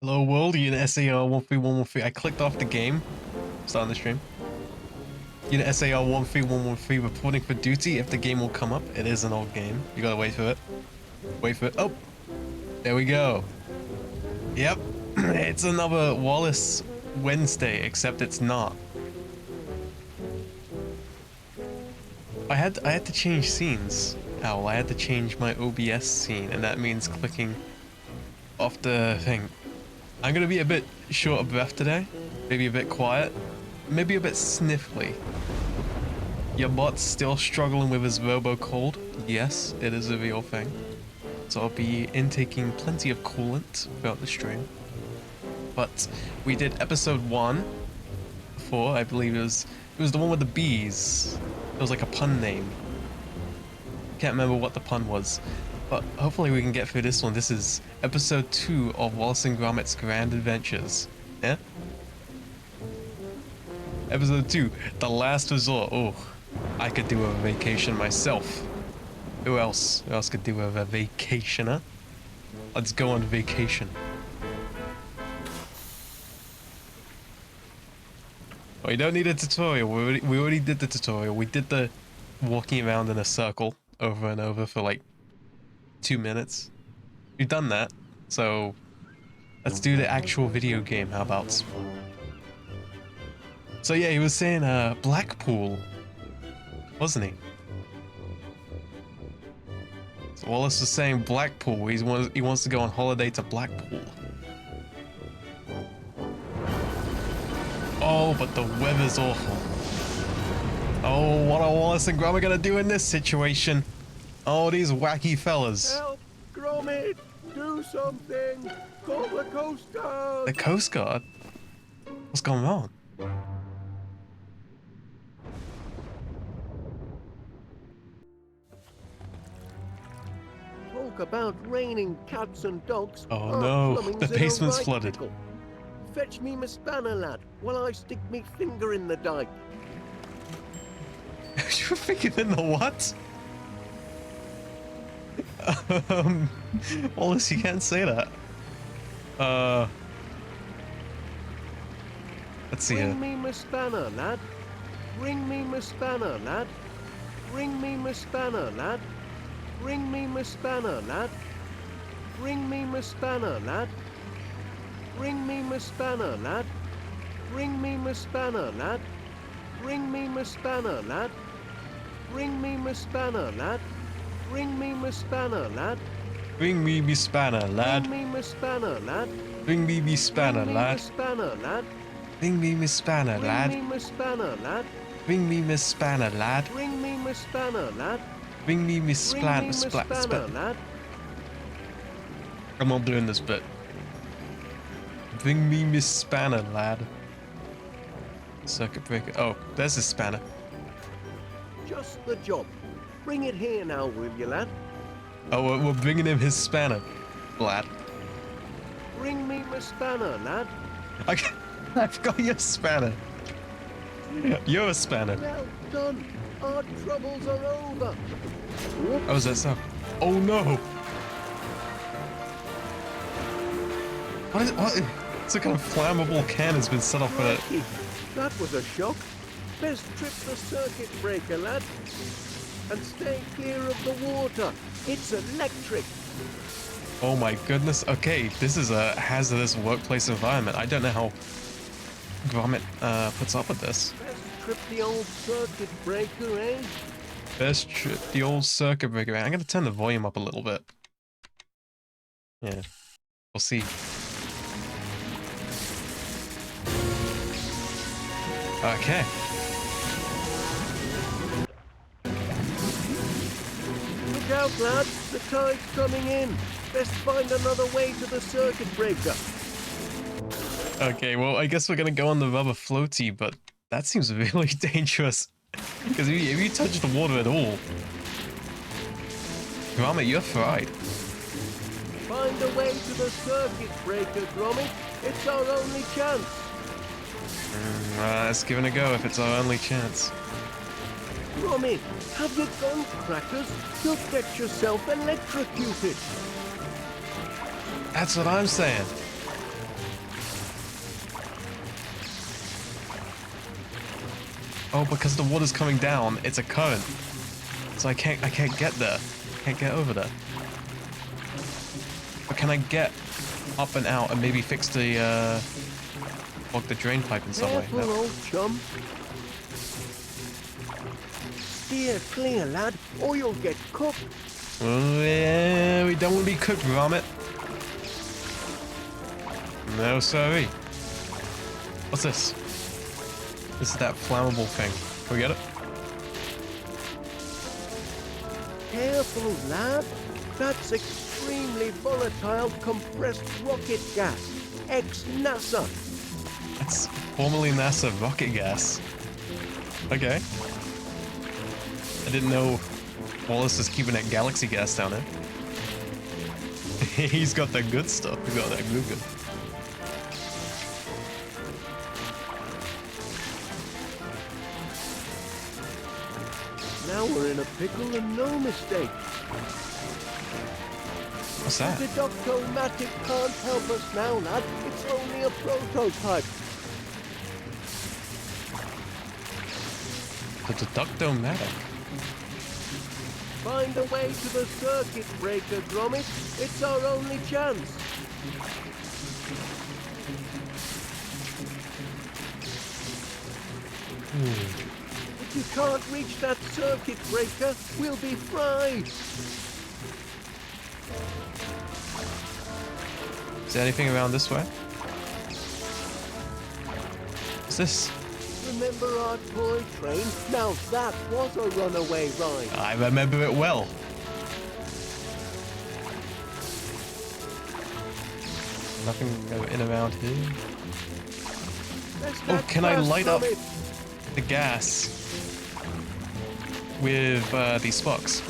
Hello world, you in SAR 13113. I clicked off the game, starting the stream. You in SAR 13113 reporting for duty. If the game will come up, it is an old game. You gotta wait for it. Wait for it. Oh, there we go. Yep, it's another Wallace Wednesday, except it's not. I had to change scenes. Owl, I had to change my OBS scene, and that means clicking off the thing. I'm gonna be a bit short of breath today, maybe a bit quiet, maybe a bit sniffly. Your bot's still struggling with his robo cold. Yes, it is a real thing. So I'll be intaking plenty of coolant throughout the stream. But we did episode 1 before, I believe it was the one with the bees. It was like a pun name. Can't remember what the pun was. But hopefully we can get through this one. This is episode 2 of Wallace and Gromit's Grand Adventures. Yeah? Episode 2, The Last Resort. Oh, I could do a vacation myself. Who else? Who else could do a vacation, huh? Let's go on vacation. Oh, you don't need a tutorial. We already did the tutorial. We did the walking around in a circle over and over for like 2 minutes. We've done that, so let's do the actual video game. How about? So yeah, he was saying Blackpool, wasn't he? So Wallace was saying Blackpool. He wants to go on holiday to Blackpool. Oh, but the weather's awful. Oh, what are Wallace and Gromit gonna do in this situation? Oh, these wacky fellas. Help! Gromit! Do something! Call the Coast Guard! The Coast Guard? What's going on? Talk about raining cats and dogs. Oh Our no, plumbing's the in a basement's right flooded. pickle. Fetch me my spanner, lad, while I stick me finger in the dike. You're thinking in the what? Wallace, you can't say that. Let's see here. Bring me my spanner, lad. Bring me my spanner, lad. Bring me my spanner, lad. Bring me my spanner, lad. Bring me my spanner, lad. Bring me my spanner, lad. Bring me my spanner, lad. Bring me my spanner, lad. Bring me my spanner, lad. Bring me my spanner, lad. Bring me me spanner, lad. Bring me my spanner, lad. Bring me me spanner, lad. Spanner, lad. Bring me me spanner, lad. Bring me my spanner, lad. Bring me me spanner, lad. Bring me my spanner, lad. Bring me me Bring me splat my spanner, lad. I'm not doing this bit. Bring me me spanner, lad. Circuit breaker. Oh, there's the spanner. Just the job. Bring it here now, will you, lad? Oh, we're bringing him his spanner, lad. Bring me my spanner, lad. Okay, I've got your spanner. You're a spanner. Well done. Our troubles are over. Oh, is that so? Oh no! What is it? What? Some kind of flammable can has been set off with it. Crikey, that was a shock. Best trip the circuit breaker, lad. And stay clear of the water. It's electric. Oh my goodness. Okay, this is a hazardous workplace environment. I don't know how Gromit puts up with this. Best trip the old circuit breaker, eh? Best trip the old circuit breaker. I'm gonna turn the volume up a little bit. Yeah, we'll see. Okay. Look out, lad. The tide's coming in. Best find another way to the circuit breaker. Okay, well, I guess we're gonna go on the rubber floaty, but that seems really dangerous. Because if you touch the water at all, Gromit, you're fried. Find a way to the circuit breaker, Gromit. It's our only chance. Let's give it a go if it's our only chance. Gromit, have you gone crackers? You'll get yourself electrocuted. That's what I'm saying. Oh, because the water's coming down, it's a current. So I can't get there. Can't get over there. But can I get up and out and maybe fix the block the drain pipe in some way? Careful, No. old chum. Steer clear, lad, or you'll get cooked. Oh, yeah, we don't want to be cooked, Gromit. No, sorry. What's this? This is that flammable thing. Can we get it? Careful, lad. That's extremely volatile compressed rocket gas. Ex-NASA. That's formerly NASA rocket gas. Okay. I didn't know Wallace is keeping that galaxy gas down there. He's got that good stuff. He's got that good. Now we're in a pickle and no mistake. What's that? The Doctor-Matic can't help us now, lad. It's only a prototype. The Deductomatic. Find a way to the circuit breaker, Gromit. It's our only chance. If you can't reach that circuit breaker, we'll be fried. Is there anything around this way? What's this? Remember our toy train? Now that was a runaway ride. I remember it well. Nothing in around here. Oh, can I light up the gas with these sparks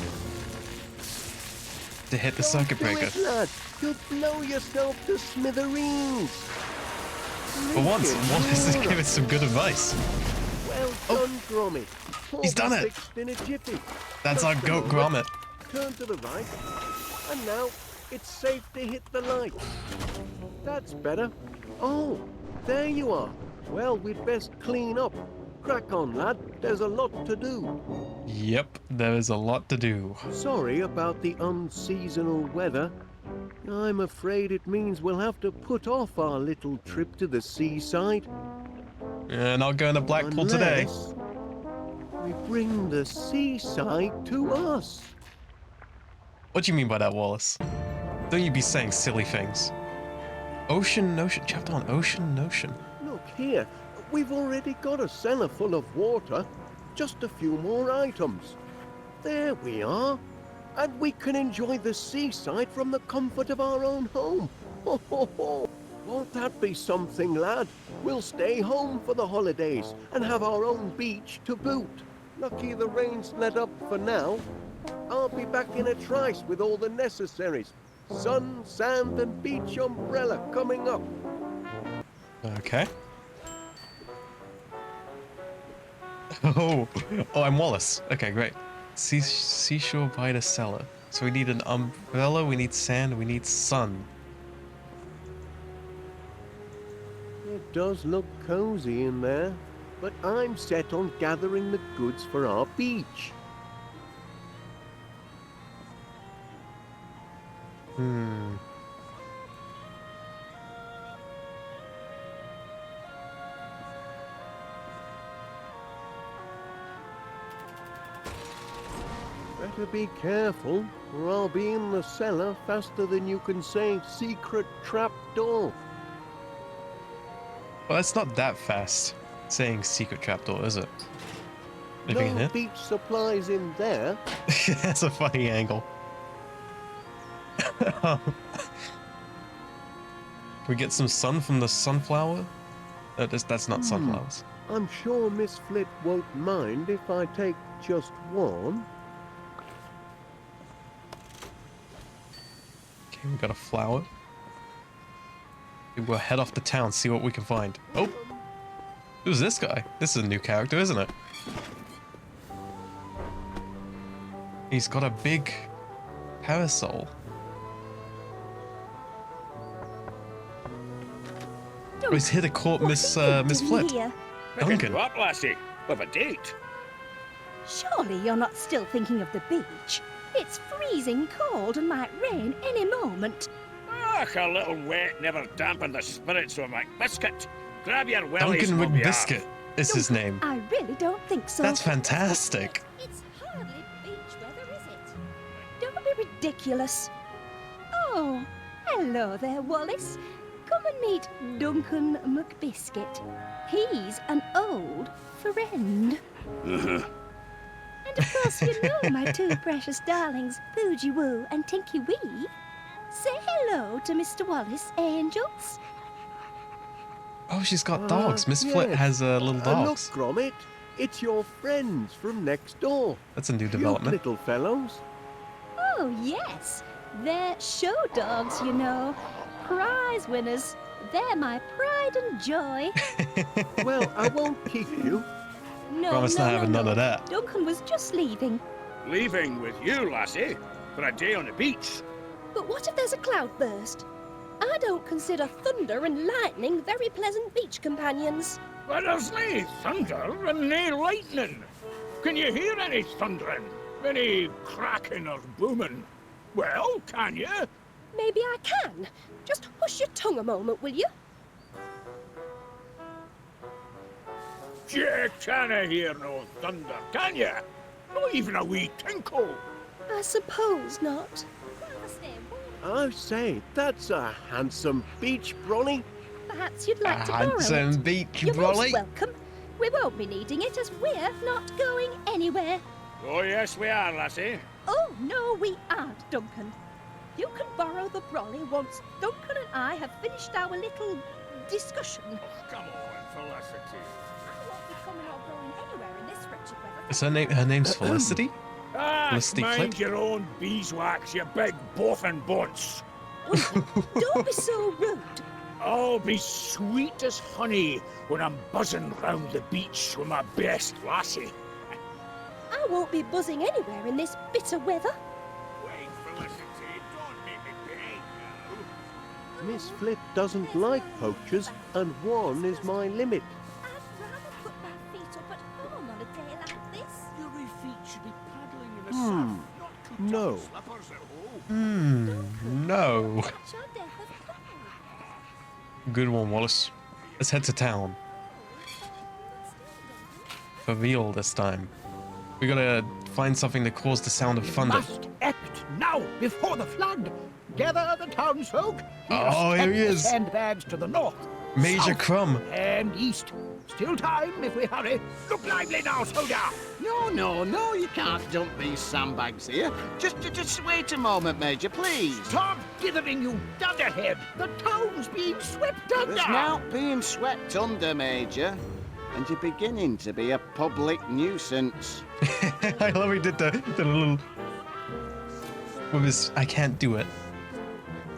to hit the circuit breaker? Don't do it, lad. You'll blow yourself to smithereens. For once, Wallace is giving some good advice. Well done, Gromit. He's done it. Fixed in a jiffy. That's our goat Gromit. Turn to the right, and now it's safe to hit the light. That's better. Oh, there you are. Well, we'd best clean up. Crack on, lad. There's a lot to do. Yep, there is a lot to do. Sorry about the unseasonal weather. I'm afraid it means we'll have to put off our little trip to the seaside. And I'll go into Blackpool today. Unless we bring the seaside to us. What do you mean by that, Wallace? Don't you be saying silly things. Ocean Notion, chapter on Ocean Notion. Look here, we've already got a cellar full of water. Just a few more items. There we are. And we can enjoy the seaside from the comfort of our own home. Ho, ho, ho. Won't that be something, lad? We'll stay home for the holidays and have our own beach to boot. Lucky the rain's let up for now. I'll be back in a trice with all the necessaries. Sun, sand, and beach umbrella coming up. Okay. Oh, I'm Wallace. Okay, great. Seashore by the cellar. So we need an umbrella, we need sand, we need sun. It does look cozy in there, but I'm set on gathering the goods for our beach. Better be careful, or I'll be in the cellar faster than you can say secret trap door. Well, that's not that fast, saying secret trapdoor, is it? Anything in No here? beach supplies in there. That's a funny angle. Can we get some sun from the sunflower? That's not sunflowers. I'm sure Miss Flit won't mind if I take just one. Okay, we got a flower. We'll head off to town, see what we can find. Oh! Who's this guy? This is a new character, isn't it? He's got a big parasol. Oh, he's here to court Miss Flit. Here. Duncan. What, lassie? of a date. Surely you're not still thinking of the beach? It's freezing cold and might rain any moment. Ach, a little wet never dampened the spirits of McBiscuit. Grab your wellies, Duncan Moby McBiscuit is his name. I really don't think so. That's fantastic. It's hardly beach weather, is it? Don't be ridiculous. Oh, hello there, Wallace. Come and meet Duncan McBiscuit. He's an old friend. And of course, you know my two precious darlings, Boogie Woo and Tinky Wee. Say hello to Mr. Wallace, angels. Oh, she's got dogs. Miss Flit yes. has little Look, dogs. Gromit, it's your friends from next door. That's a new Cute development. little fellows. Oh, yes. They're show dogs, you know. Prize winners. They're my pride and joy. Well, I won't keep you. No, Promise no, not no, having no. none of that. Duncan was just leaving. Leaving with you, lassie, for a day on the beach. But what if there's a cloudburst? I don't consider thunder and lightning very pleasant beach companions. But there's nae thunder and nae lightning. Can you hear any thundering? Any cracking or booming? Well, can you? Maybe I can. Just hush your tongue a moment, will you? You canna hear no thunder, can you? Not even a wee tinkle. I suppose not. I say, that's a handsome beach, Bronny. Perhaps you'd like to borrow Handsome it. beach You're brolly. most welcome. We won't be needing it as we're not going anywhere. Oh, yes, we are, lassie. Oh, no, we aren't, Duncan. You can borrow the brolly once Duncan and I have finished our little discussion. Come on, Felicity. I won't be coming or going anywhere in this wretched weather. Is her name? Her name's Felicity. Ah, Felicity mind Flit? your own beeswax, you big boffin bonce. Don't be so rude. I'll be sweet as honey when I'm buzzing round the beach with my best lassie. I won't be buzzing anywhere in this bitter weather. Wait, Felicity, don't make me beg Miss Flit doesn't like poachers, and one is my limit. I'd rather put my feet up at home on a day like this. Your wee feet should be paddling in the surf, not cooped no. up in slippers at home. No. Catch your death of cold. Good one, Wallace. Let's head to town. For real this time. We gotta find something to cause the sound of thunder. Must act now before the flood. Gather the townsfolk. Oh, here he is. Sandbags to the north, Major south, Crumb. and east. Still time if we hurry. Look lively now, soldier. No, you can't dump these sandbags here. Just wait a moment, Major, please. Stop dithering, you dunderhead. The town's being swept under. It's now being swept under, Major. And you're beginning to be a public nuisance. I love he did the little... With his... I can't do it.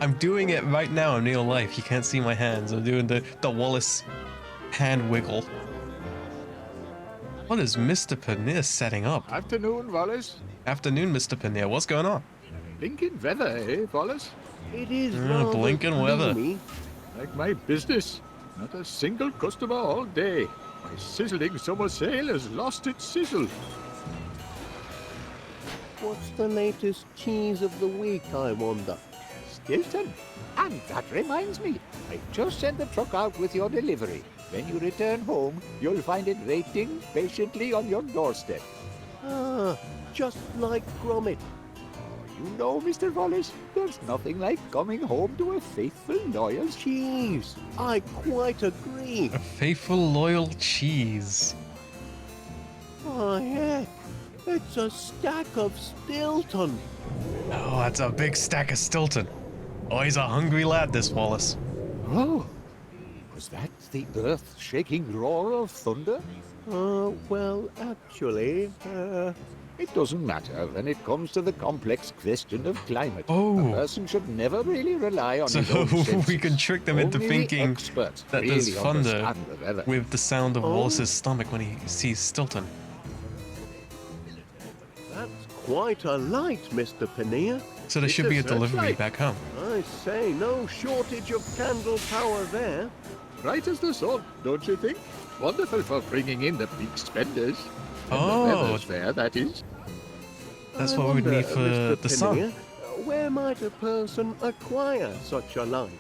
I'm doing it right now in real life. You can't see my hands. I'm doing the Wallace hand wiggle. What is Mr. Paneer setting up? Afternoon, Wallace. Afternoon, Mr. Paneer. What's going on? Blinking weather, eh, Wallace? It is rather blinking weather. gloomy. Like my business. Not a single customer all day. My sizzling summer sale has lost its sizzle. What's the latest cheese of the week, I wonder? Stilton. And that reminds me, I just sent the truck out with your delivery. When you return home, you'll find it waiting patiently on your doorstep. Ah, just like Gromit. You know, Mr. Wallace, there's nothing like coming home to a faithful, loyal Cheese, I quite agree. A faithful, loyal cheese. Oh, heck, it's a stack of Stilton. Oh, that's a big stack of Stilton. Oh, he's a hungry lad, this Wallace. Oh, was that the earth-shaking roar of thunder? Well, actually, It doesn't matter when it comes to the complex question of climate. Oh. A person should never really rely on So his own senses. we can trick them into Only the thinking experts that really there's thunder understand the weather. with the sound of Oh. Wallace's stomach when he sees Stilton. that's quite a light, Mr. Paneer. So there It's should a be a delivery searchlight. back home. I say, no shortage of candle power there. Bright as the sun, don't you think? Wonderful for bringing in the big spenders. And Oh. the weather's fair, that is. That's I what we would wonder, need for Mr. the sun. Pinnier, where might a person acquire such a light?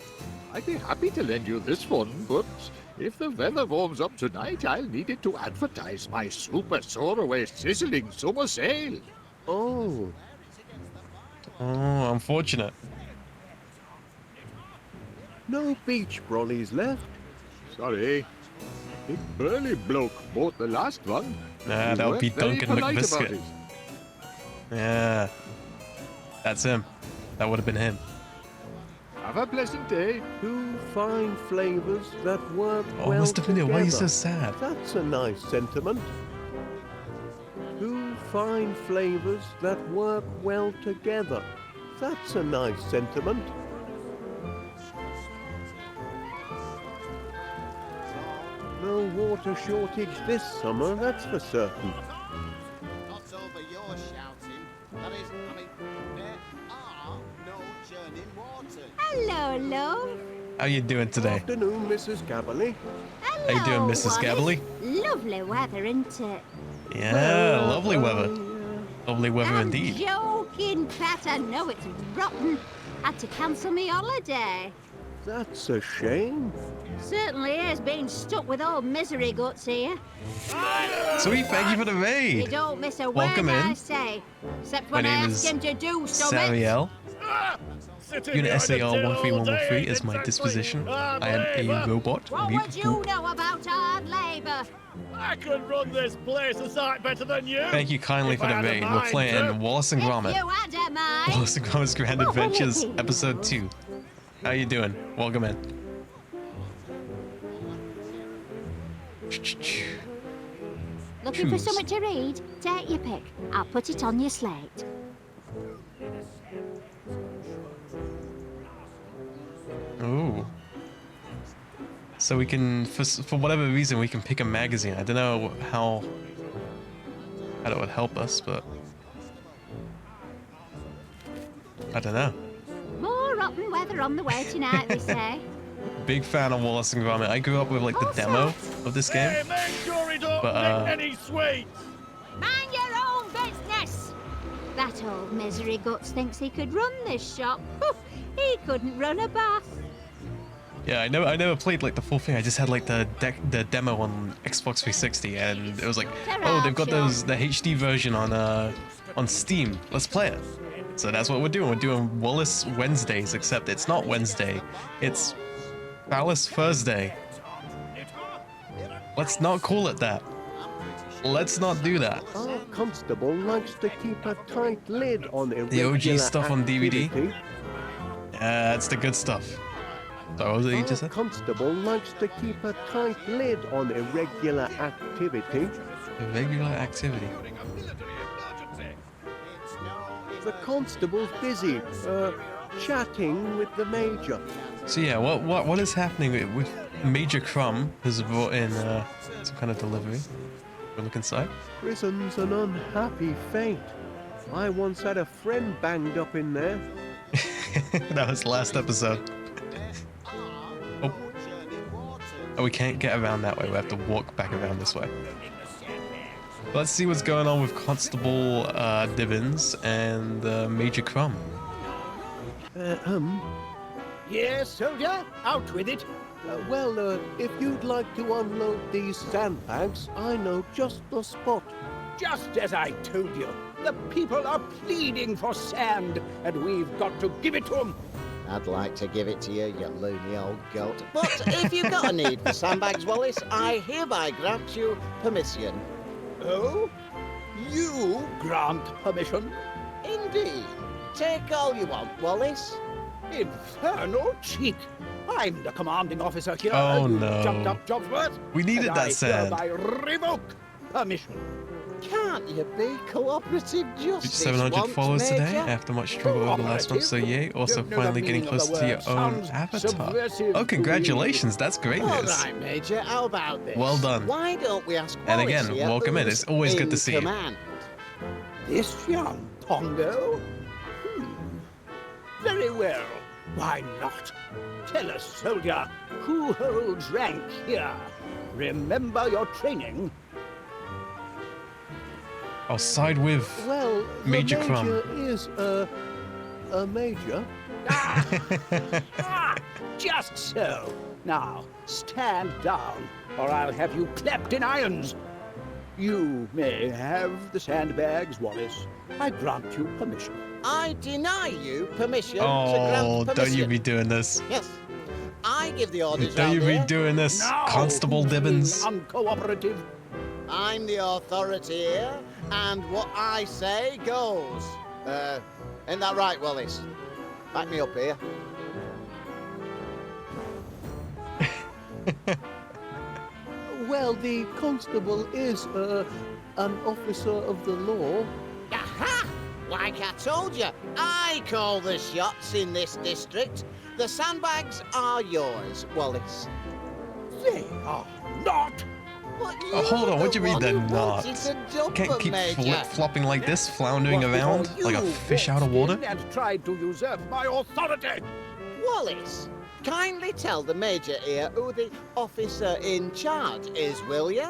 I'd be happy to lend you this one, but if the weather warms up tonight, I'll need it to advertise my super soaraway sizzling summer sale. Oh, Oh, unfortunate. no beach brollies left. Sorry. Big burly bloke bought the last one. Nah, He that would be weren't very Duncan polite about McBiscuit. it. Yeah. That's him. That would have been him. Have a pleasant day. Two fine flavors that work Oh, well Mr. Pinnier, why are you so together. sad? That's a nice sentiment. Two fine flavors that work well together. That's a nice sentiment. No water shortage this summer, that's for certain. Not over your shouting. That is, I mean, there are no churning waters. Hello, love. How you doing today? Afternoon, Mrs. Gabberly. Hello, How you doing, Mrs. Wallace. Gabberly? Lovely weather, isn't it? Yeah, lovely weather. Yeah. Lovely weather I'm indeed. joking, Pat. I know it's rotten. Had to cancel me holiday. That's a shame. Certainly is being stuck with old misery guts here. Sweet, thank you for the He raid. don't miss a Welcome word in. I say, except My when I name ask is him to do something. Sariel. Sitting Unit behind a SAR till all day 13113 is my ain't disposition. exactly I am a hard robot. What would you know about hard labour? I could run this place a sight better than you. Thank you kindly If for I the had a raid. We're mind playing to. Wallace and If Gromit. you had a mind. Wallace and Gromit's Grand Adventures, Episode 2. How you doing? Welcome in. Looking for Choose. something to read? Take your pick. I'll put it on your slate. Ooh. So we can, for whatever reason, we can pick a magazine. I don't know how that would help us, but I don't know. More rotten weather on the way tonight, they say. Big fan of Wallace and Gromit. I grew up with like the demo of this game. Hey, make sure he don't But, nick any sweets. Mind your own business! That old misery guts thinks he could run this shop. He couldn't run a bath. Yeah, I never played like the full thing. I just had like the demo on Xbox 360, and it was like, oh, they've got the HD version on Steam. Let's play it. So that's what we're doing. We're doing Wallace Wednesdays, except it's not Wednesday. It's Thallace Thursday. Let's not call it that. Let's not do that. Our constable likes to keep a tight lid on irregular OG stuff on DVD? activity. Yeah, that's the good stuff. So what was it you just Our said? constable likes to keep a tight lid on irregular activity. Irregular activity. The constable's busy, chatting with the major. So yeah, what is happening with Major Crumb has brought in some kind of delivery. We'll look inside. Prison's an unhappy fate. I once had a friend banged up in there. That was last episode. Oh, we can't get around that way. We have to walk back around this way. Let's see what's going on with Constable Dibbins and Major Crumb. Yes, soldier, out with it. If you'd like to unload these sandbags, I know just the spot. Just as I told you, the people are pleading for sand, and we've got to give it to them. I'd like to give it to you, you loony old goat. But if you've got a need for sandbags, Wallace, I hereby grant you permission. Oh? You grant permission? Indeed. Take all you want, Wallace. Infernal cheek! I'm the commanding officer here. Oh, you no. Jumped up Jobsworth. We needed and that I sand. hereby revoke permission. Can't you be cooperative justice 700 once, followers today Major? after much struggle over the last month, so yay. Also Don't know the finally getting meaning of close the to your word. own Sounds avatar. subversive Oh, to congratulations, that's great All news. right, Major, how about this? Well done. Why don't we ask And Wallace again, here welcome in. who's It's always good in to see you. command? This young Pongo? Very well. Why not? Tell us, soldier, who holds rank here? Remember your training. I'll side with Well, Major the Crumb. major is a major. Just so. Now, stand down, or I'll have you clapped in irons. You may have the sandbags, Wallace. I grant you permission. I deny you permission to Oh, grant permission. don't you be doing this. Yes. I give the orders Don't round you be here. doing this, Now, Constable who's Dibbins. being uncooperative? I'm the authority here, and what I say goes. Ain't that right, Wallace? Back me up here. Well, the constable is an officer of the law. Aha! Like I told you, I call the shots in this district. The sandbags are yours, Wallace. They are not. But Oh, hold on, what do you mean they're one who not? wanted to dump Can't them, keep Major. flip-flopping like this, floundering What, around before like a you fish out of walked water? in and tried to usurp my authority. Wallace, kindly tell the Major here who the officer in charge is, will you?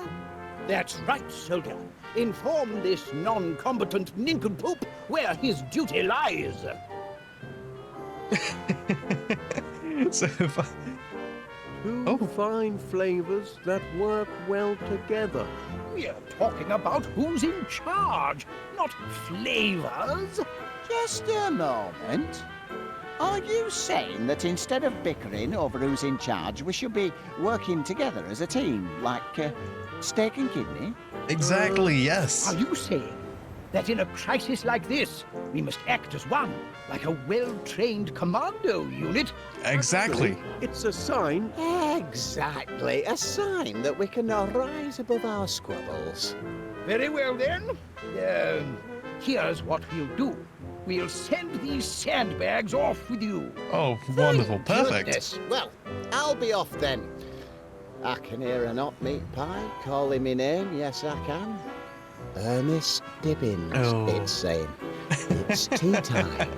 That's right, soldier. Inform this non-combatant nincompoop where his duty lies. So if I... Two Oh. fine flavors that work well together. We're talking about who's in charge, not flavors. Just a moment. Are you saying that instead of bickering over who's in charge, we should be working together as a team, like steak and kidney? Exactly, yes. Are you saying that in a crisis like this, we must act as one, like a well-trained commando unit? Exactly. It's a sign. Exactly. A sign that we can rise above our squabbles. Very well, then. Here's what we'll do. We'll send these sandbags off with you. Oh, wonderful. Perfect. Goodness. Well, I'll be off then. I can hear a hot meat pie calling me name. Yes, I can. Ernest Dibbins, Oh. it's saying. It's tea time.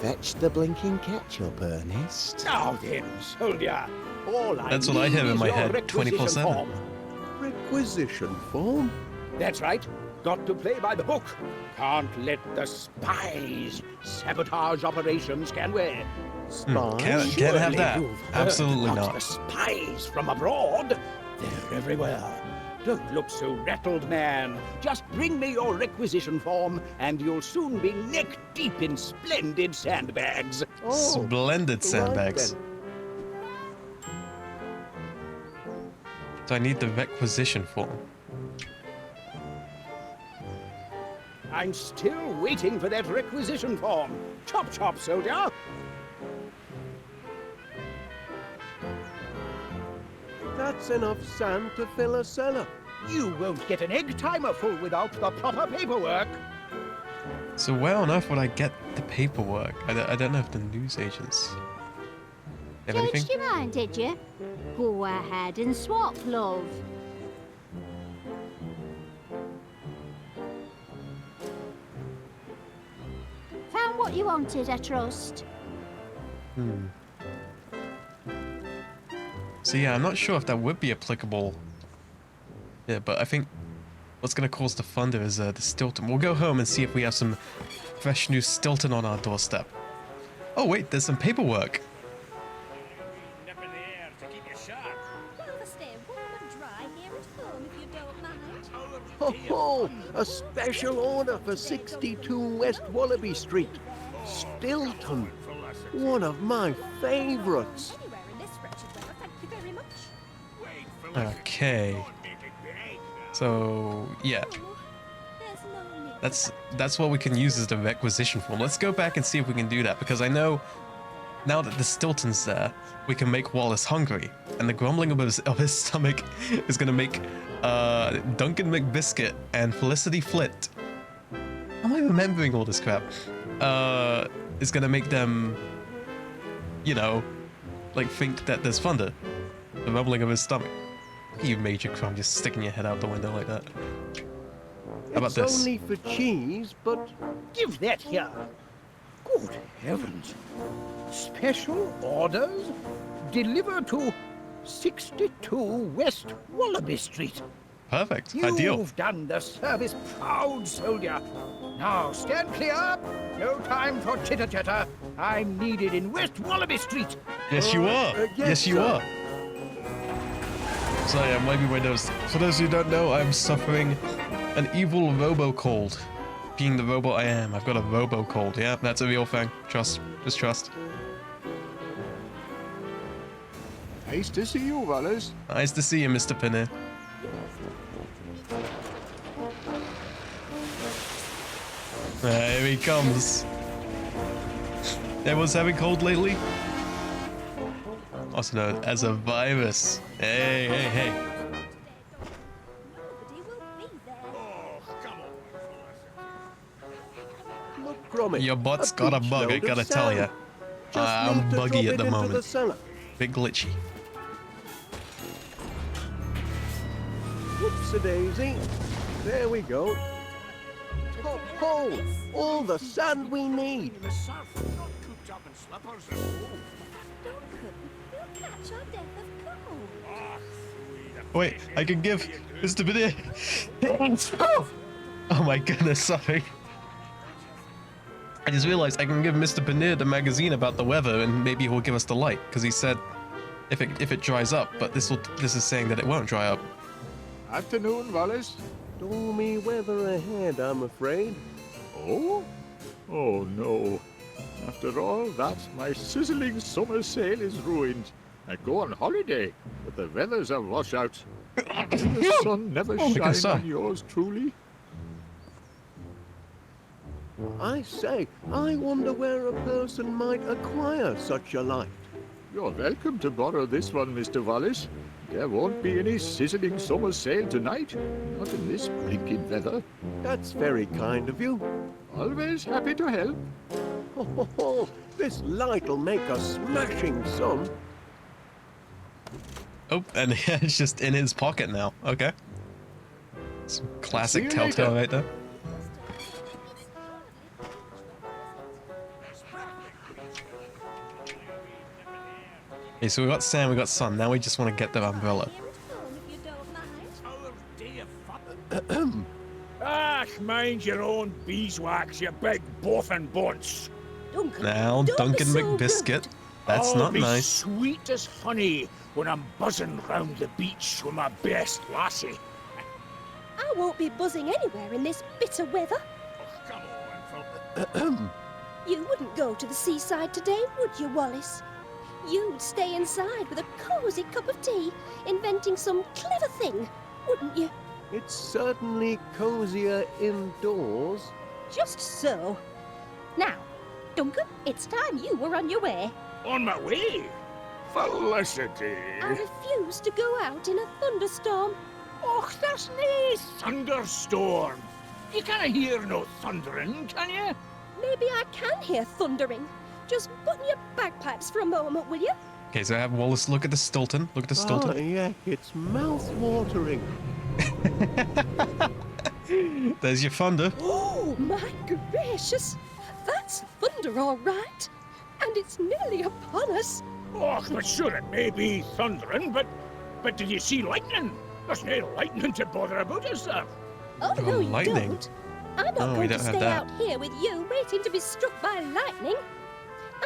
Fetch the blinking ketchup, Ernest. Now then, soldier. All That's I what I need have in is my your head, requisition 24/7. form. Requisition form? That's right. Got to play by the book. Can't let the spies sabotage operations, can we? Can't have Surely that. you've heard Absolutely about not. the spies from abroad. They're everywhere. Don't look so rattled, man. Just bring me your requisition form, and you'll soon be neck-deep in splendid sandbags. Splendid sandbags. Right So I need the requisition form. I'm still waiting for that requisition form. Chop, chop, soldier. That's enough sand to fill a cellar. You won't get an egg timer full without the proper paperwork. So where on earth would I get the paperwork? I don't know if the newsagents have anything. Changed your mind, did you? Go ahead and swap, love. Found what you wanted, I trust. So yeah, I'm not sure if that would be applicable. Yeah, but I think what's gonna cause the thunder is the Stilton. We'll go home and see if we have some fresh new Stilton on our doorstep. Oh wait, there's some paperwork. Rather stay warm and dry here at home if you don't mind. Ho ho! A special order for 62 West Wallaby Street. Stilton. One of my favourites. Anywhere in this wretched weather, thank you very much. Okay. So yeah, Oh, there's no need. that's what we can use as the requisition form. Let's go back and see if we can do that, because I know now that the Stilton's there, we can make Wallace hungry, and the grumbling of his stomach is gonna make Duncan McBiscuit and Felicity Flit. How am I remembering all this crap? Is gonna make them, you know, like think that there's thunder. The rumbling of his stomach. Look at you, Major Crumb, just sticking your head out the window like that. How about It's this? only for cheese, but Give that here. Good heavens. Special orders? Deliver to 62 West Wallaby Street. Perfect. You've Ideal. done the service proud, soldier. Now stand clear. No time for chitter-chatter. I'm needed in West Wallaby Street. Yes, you are. Yes, you are. So yeah, maybe my nose. For those who don't know, I'm suffering an evil robo-cold. Being the robot I am, I've got a robo-cold. Yeah, that's a real thing. Trust. Just trust. Nice to see you, Wallace. Nice to see you, Mr. Pinner. Here he comes. Everyone's having cold lately? Also known as a virus. Hey, hey, hey. Nobody will be there. Look, Gromit. Your butt's got a beach bug, I load of gotta tell sand. ya. Just I'm need to buggy drop at it the into moment. The cellar. Bit glitchy. Whoops-a-daisy. There we go. Ho, ho! All the sand we need. Duncan, we'll catch our death of cold. Wait, I can give Mr. Pinner. Oh my goodness, sorry. I just realized I can give Mr. Pinner the magazine about the weather and maybe he'll give us the light, because he said if it dries up, but this is saying that it won't dry up. Afternoon, Wallace. Stormy weather ahead, I'm afraid. Oh? Oh no. After all that, my sizzling summer sail is ruined. I go on holiday, but the weather's a washout. The sun never Oh, shines son. on yours truly. I say, I wonder where a person might acquire such a light. You're welcome to borrow this one, Mr. Wallace. There won't be any sizzling summer sail tonight. Not in this blinking weather. That's very kind of you. Always happy to help. Ho, ho, ho. This light'll make a smashing sun. Oh, and it's just in his pocket now. Okay. Some classic See you Telltale later. right there. Okay, so we got sand, we got sun. Now we just want to get the umbrella. If you don't mind. Mind your own beeswax, you big boffin bunce. Duncan, Now, don't be Duncan so McBiscuit. rude. That's I'll not be nice. sweet as honey when I'm buzzing round the beach with my best lassie. I won't be buzzing anywhere in this bitter weather. Come on, You wouldn't go to the seaside today, would you, Wallace? You'd stay inside with a cosy cup of tea, inventing some clever thing, wouldn't you? It's certainly cozier indoors. Just so. Now, Duncan, it's time you were on your way. on my way. Felicity. I refuse to go out in a thunderstorm. Och, there's nae thunderstorm. You can't hear no thundering, can you? Maybe I can hear thundering. Just button your bagpipes for a moment, will you? Okay, so I have Wallace look at the Stilton. Look at the Stilton. Ah, yeah, it's mouth-watering. There's your thunder. Oh, my gracious! That's thunder, all right. And it's nearly upon us. Och, but sure, it may be thundering, but did you see lightning? There's no lightning to bother about, is there? Oh, Oh, no, you lightning. don't. I'm not Oh, we going to don't have stay that. out here with you waiting to be struck by lightning.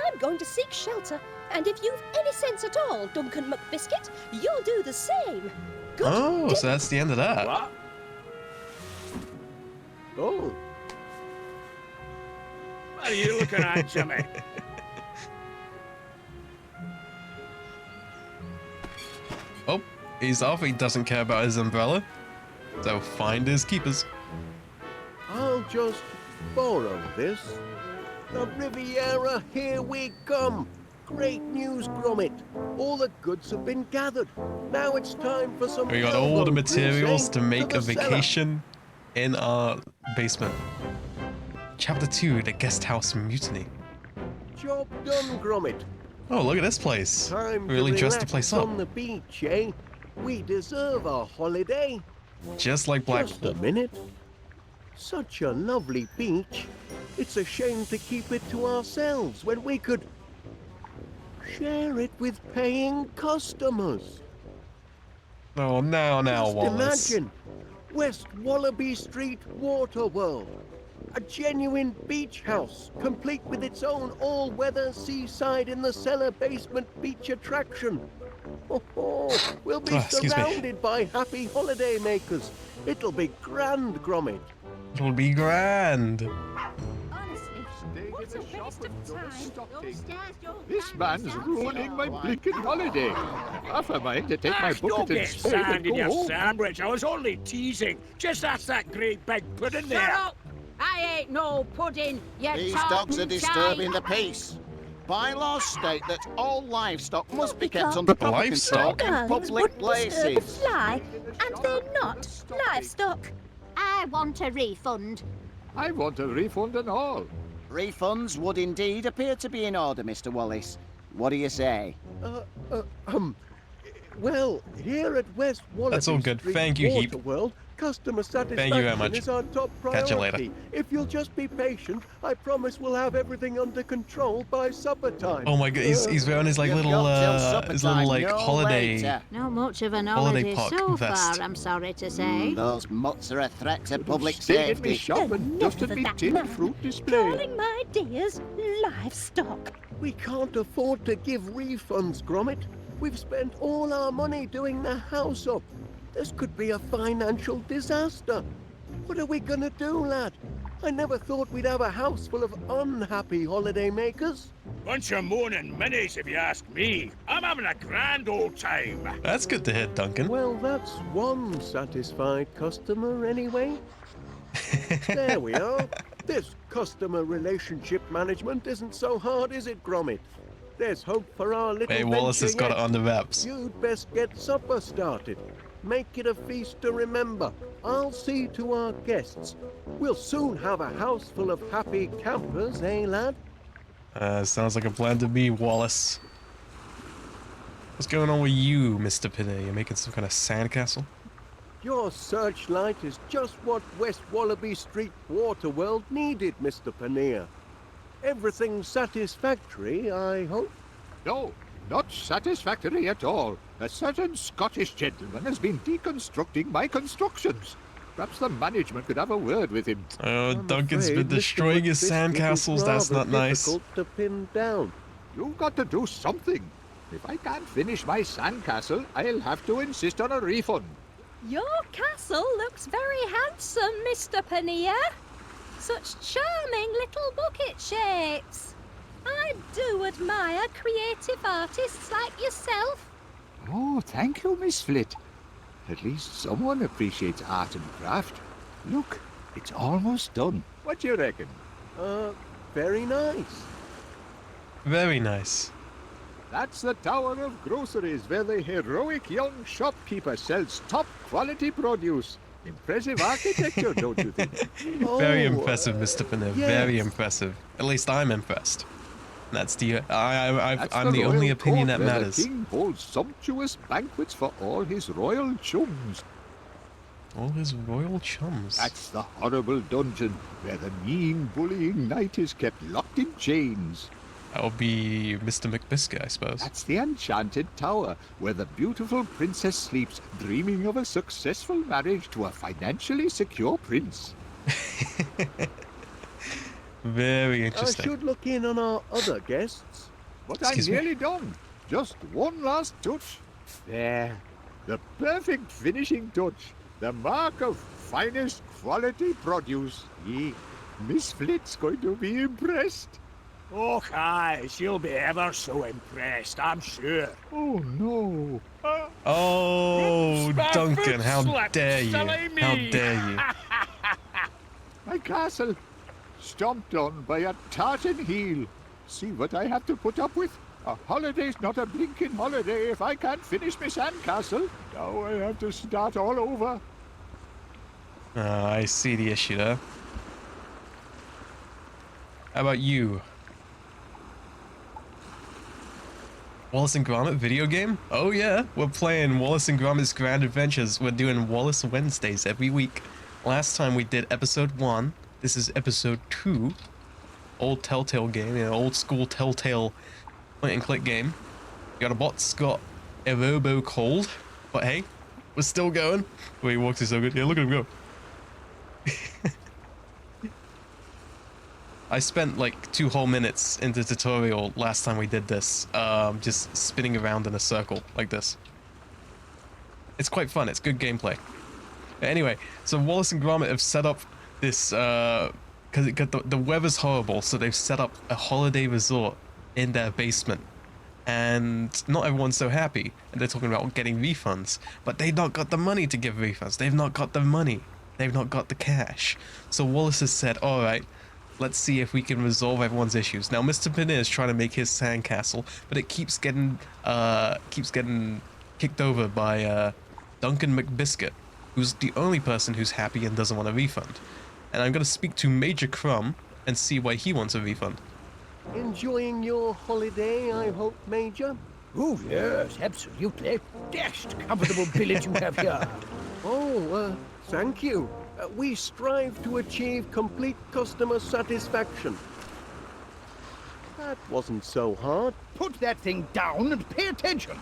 I'm going to seek shelter, and if you've any sense at all, Duncan McBiscuit, you'll do the same. Good Oh, day. so that's the end of that. What? Oh, What are you looking at, Jimmy? Oh, he's off. He doesn't care about his umbrella. So find his keepers. I'll just borrow this. The Riviera, here we come. Great news, Gromit. All the goods have been gathered. Now it's time for some We got all the elbow materials grease, to eh? make a the cellar. vacation in our basement. Chapter 2, the guest house mutiny. Job done, Gromit. Oh, look at this place. Time Really to dressed the relax place up. on the beach, eh? We deserve a holiday. Just like Just a Blackpool. minute. Such a lovely beach. It's a shame to keep it to ourselves when we could share it with paying customers. Oh, now, Just Wallace. imagine, West Wallaby Street Water World. A genuine beach house, complete with its own all-weather seaside in the cellar basement beach attraction. We'll be Oh, excuse me. surrounded by happy holiday makers. It'll be grand, Gromit. It'll be grand. Honestly, what a waste of time. This man's ruining my blinking holiday. Half a mind to take my Don't bucket and get spade sand and in go your home. sandwich. I was only teasing. Just ask that great big pudding there. Shut up! I ain't no pudding, you These talking dogs are disturbing the shite. peace. Bylaws state that all livestock must be kept Because under proper Livestock? control in Darlings public wouldn't disturb a places. fly, and they're not livestock. I want a refund. I want a refund and all. Refunds would indeed appear to be in order, Mr. Wallace. What do you say? Well, here at West Wallaby That's all good. Street Thank you, Heap. Water World, customer Thank you very satisfaction much. is our top Catch you priority. later. If you'll just be patient, I promise we'll have everything under control by supper time. Oh my god, he's wearing his like You've little got till supper his little time, like no holiday. later. Not much of an Holiday holiday park so vest. far, I'm sorry to say. Those mutts are a threat to public Stayed in me safety. shop and Enough dusted of me that tin man. fruit display. Calling my dears livestock. We can't afford to give refunds, Gromit. We've spent all our money doing the house up. This could be a financial disaster. What are we gonna do, lad? I never thought we'd have a house full of unhappy holiday makers. Bunch of moaning minis, if you ask me. I'm having a grand old time. That's good to hit, Duncan. Well, that's one satisfied customer anyway. There we are. This customer relationship management isn't so hard, is it, Gromit? There's hope for our little Hey, Wallace has venture got it yet. on the wraps. You'd best get supper started. Make it a feast to remember. I'll see to our guests. We'll soon have a house full of happy campers, eh, lad? Sounds like a plan to me, Wallace. What's going on with you, Mr. Pinay? You making some kind of sandcastle? Your searchlight is just what West Wallaby Street Water World needed, Mr. Paneer. Everything satisfactory, I hope? No, not satisfactory at all. A certain Scottish gentleman has been deconstructing my constructions. Perhaps the management could have a word with him. Oh, I'm Duncan's afraid been Mr. destroying his McBiscuit is sandcastles. That's rather not nice. difficult to pin down. You've got to do something. If I can't finish my sandcastle, I'll have to insist on a refund. Your castle looks very handsome, Mr. Paneer. Such charming little bucket shapes. I do admire creative artists like yourself. Oh, thank you, Miss Flit. At least someone appreciates art and craft. Look, it's almost done. What do you reckon? Very nice. Very nice. That's the Tower of Groceries, where the heroic young shopkeeper sells top-quality produce. Impressive architecture, don't you think? Very Oh, impressive, Mr. Pinay. Very yes. impressive. At least I'm impressed. That's the That's I'm the only royal opinion court that where matters. The king holds sumptuous banquets for all his royal chums. All his royal chums. That's the horrible dungeon where the mean, bullying knight is kept locked in chains. That would be Mr. McBiscuit, I suppose. That's the enchanted tower where the beautiful princess sleeps, dreaming of a successful marriage to a financially secure prince. Very I interesting. should look in on our other guests. But Excuse I'm me? nearly done. Just one last touch. There. The perfect finishing touch. The mark of finest quality produce. Miss Flit's going to be impressed. Oh, aye, she'll be ever so impressed, I'm sure. Oh, no. Oh, Oops, my Duncan, foot how slipped, dare you? silly me. How dare you? My castle. Stomped on by a tartan heel. See what I have to put up with? A holiday's not a blinking holiday if I can't finish my sandcastle. Now I have to start all over. I see the issue there. How about you? Wallace and Gromit video game? Oh yeah, we're playing Wallace and Gromit's Grand Adventures. We're doing Wallace Wednesdays every week. Last time we did episode 1. This is episode 2. Old Telltale game, old school Telltale point and click game. We got a bot's got a robo cold, but hey, We're still going. Wait, he walks is so good. Yeah, look at him go. I spent like 2 whole minutes in the tutorial last time we did this, just spinning around in a circle like this. It's quite fun. It's good gameplay. Anyway, so Wallace and Gromit have set up this, because the weather's horrible, so they've set up a holiday resort in their basement. And not everyone's so happy, and they're talking about getting refunds, but they've not got the money to give refunds. They've not got the money. They've not got the cash. So Wallace has said, all right, let's see if we can resolve everyone's issues. Now, Mr. Panir is trying to make his sandcastle, but it keeps getting kicked over by Duncan McBiscuit, who's the only person who's happy and doesn't want a refund. And I'm going to speak to Major Crumb and see why he wants a refund. Enjoying your holiday, I hope, Major? Oh, yes, absolutely. Dashed comfortable village you have here. Oh, thank you. We strive to achieve complete customer satisfaction. That wasn't so hard. Put that thing down and pay attention.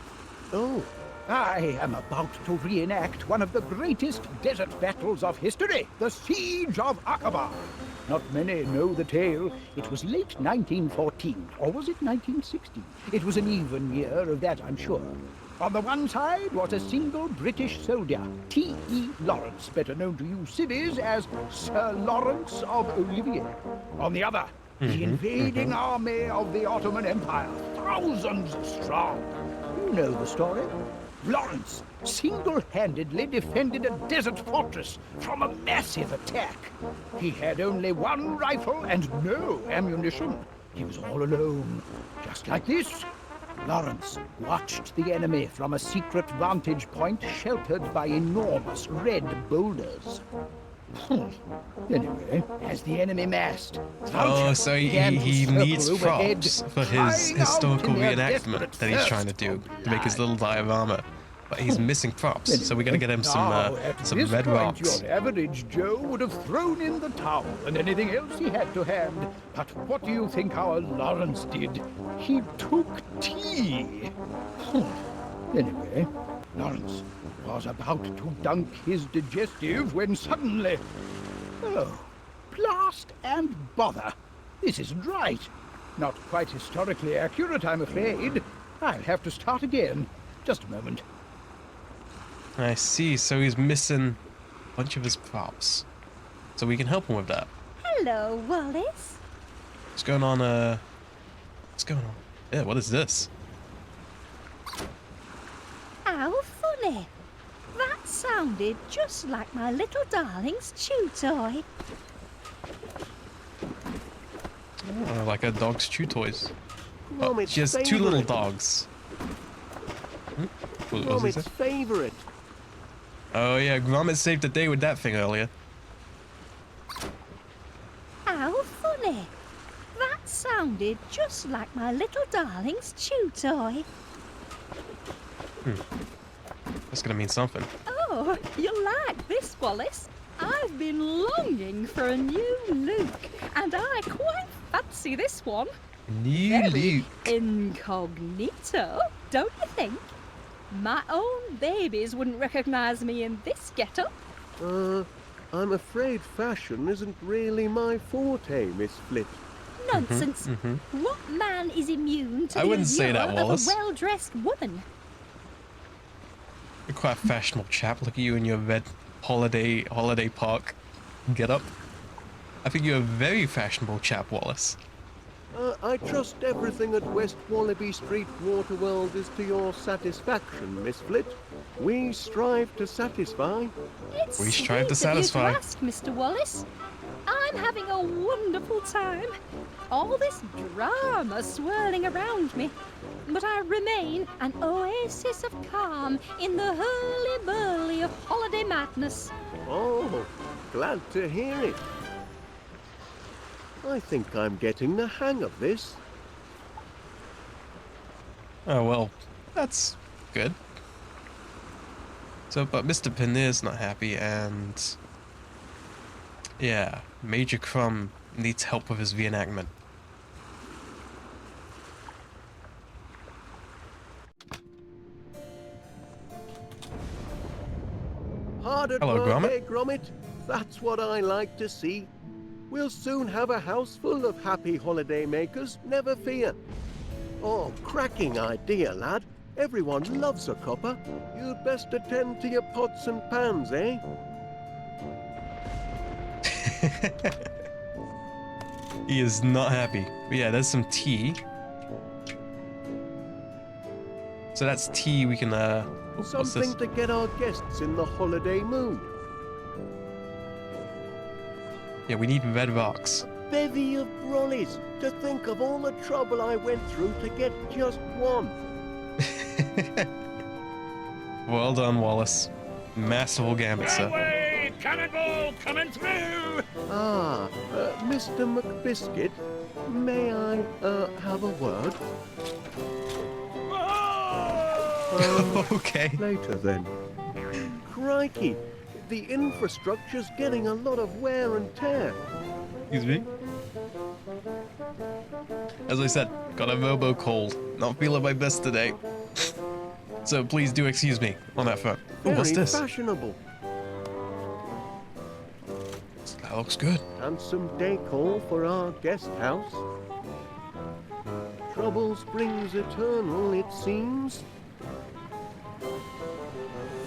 Oh, I am about to reenact one of the greatest desert battles of history, the Siege of Aqaba. Not many know the tale. It was late 1914, or was it 1916? It was an even year of that, I'm sure. On the one side was a single British soldier, T.E. Lawrence, better known to you civvies as Sir Lawrence of Olivier. On the other, the invading army of the Ottoman Empire, thousands strong. You know the story. Lawrence single-handedly defended a desert fortress from a massive attack. He had only 1 rifle and no ammunition. He was all alone, just like this. Lawrence watched the enemy from a secret vantage point sheltered by enormous red boulders. Anyway, as the enemy massed, So he needs props for his historical reenactment that he's trying to do to make his little diorama. But he's missing props, so we're gonna get him some red rocks. Your average Joe would have thrown in the towel and anything else he had to hand. But what do you think our Lawrence did? He took tea. Anyway, Lawrence was about to dunk his digestive when suddenly... Oh, blast and bother. This isn't right. Not quite historically accurate, I'm afraid. I'll have to start again. Just a moment. I see, so he's missing a bunch of his props. So we can help him with that. Hello, Wallace. What's going on, what's going on? Yeah, what is this? How funny. That sounded just like my little darling's chew toy. Oh, like a dog's chew toys. Oh, Gromit's she has 2 favourite. little dogs. What was he Gromit's say? favorite. Oh yeah, Gromit saved the day with that thing earlier. How funny. That sounded just like my little darling's chew toy. That's gonna mean something. Oh, you'll like this, Wallace. I've been longing for a new Luke, and I quite fancy this one. New Very Luke. incognito, don't you think? My own babies wouldn't recognize me in this getup. I'm afraid fashion isn't really my forte, Miss Flit. Nonsense. What man is immune to I the wouldn't say that, allure of Wallace. a well-dressed woman? You're quite a fashionable chap. Look at you in your red holiday park get up. I think you're a very fashionable chap, Wallace. I trust everything at West Wallaby Street Waterworld is to your satisfaction, Miss Flit. We strive to satisfy. It's We strive to sweet of you satisfy. ask, Mr. Wallace. I'm having a wonderful time. All this drama swirling around me. But I remain an oasis of calm in the hurly-burly of holiday madness. Oh, glad to hear it. I think I'm getting the hang of this. Oh well, that's good. So, but Mr. Panir's not happy, and yeah, Major Crumb needs help with his reenactment. Hard at Hello, work, Gromit. eh, Gromit? That's what I like to see. We'll soon have a house full of happy holiday makers, never fear. Oh, cracking idea, lad. Everyone loves a copper. You'd best attend to your pots and pans, eh? He is not happy. But yeah, there's some tea. So that's tea we can, what's Something this? to get our guests in the holiday mood. Yeah, we need red rocks. Bevy of brollies. To think of all the trouble I went through to get just one. Well done, Wallace. Masterful gambit, sir. Away! Cannonball coming through! Ah, Mr. McBiscuit, may I, have a word? Okay. Later then. Crikey, the infrastructure's getting a lot of wear and tear. Excuse me. As I said, got a robo cold. Not feeling my best today. So please do excuse me on that front. Oh, what's Very this? fashionable. That looks good. And some decor for our guest house. Trouble springs eternal, it seems.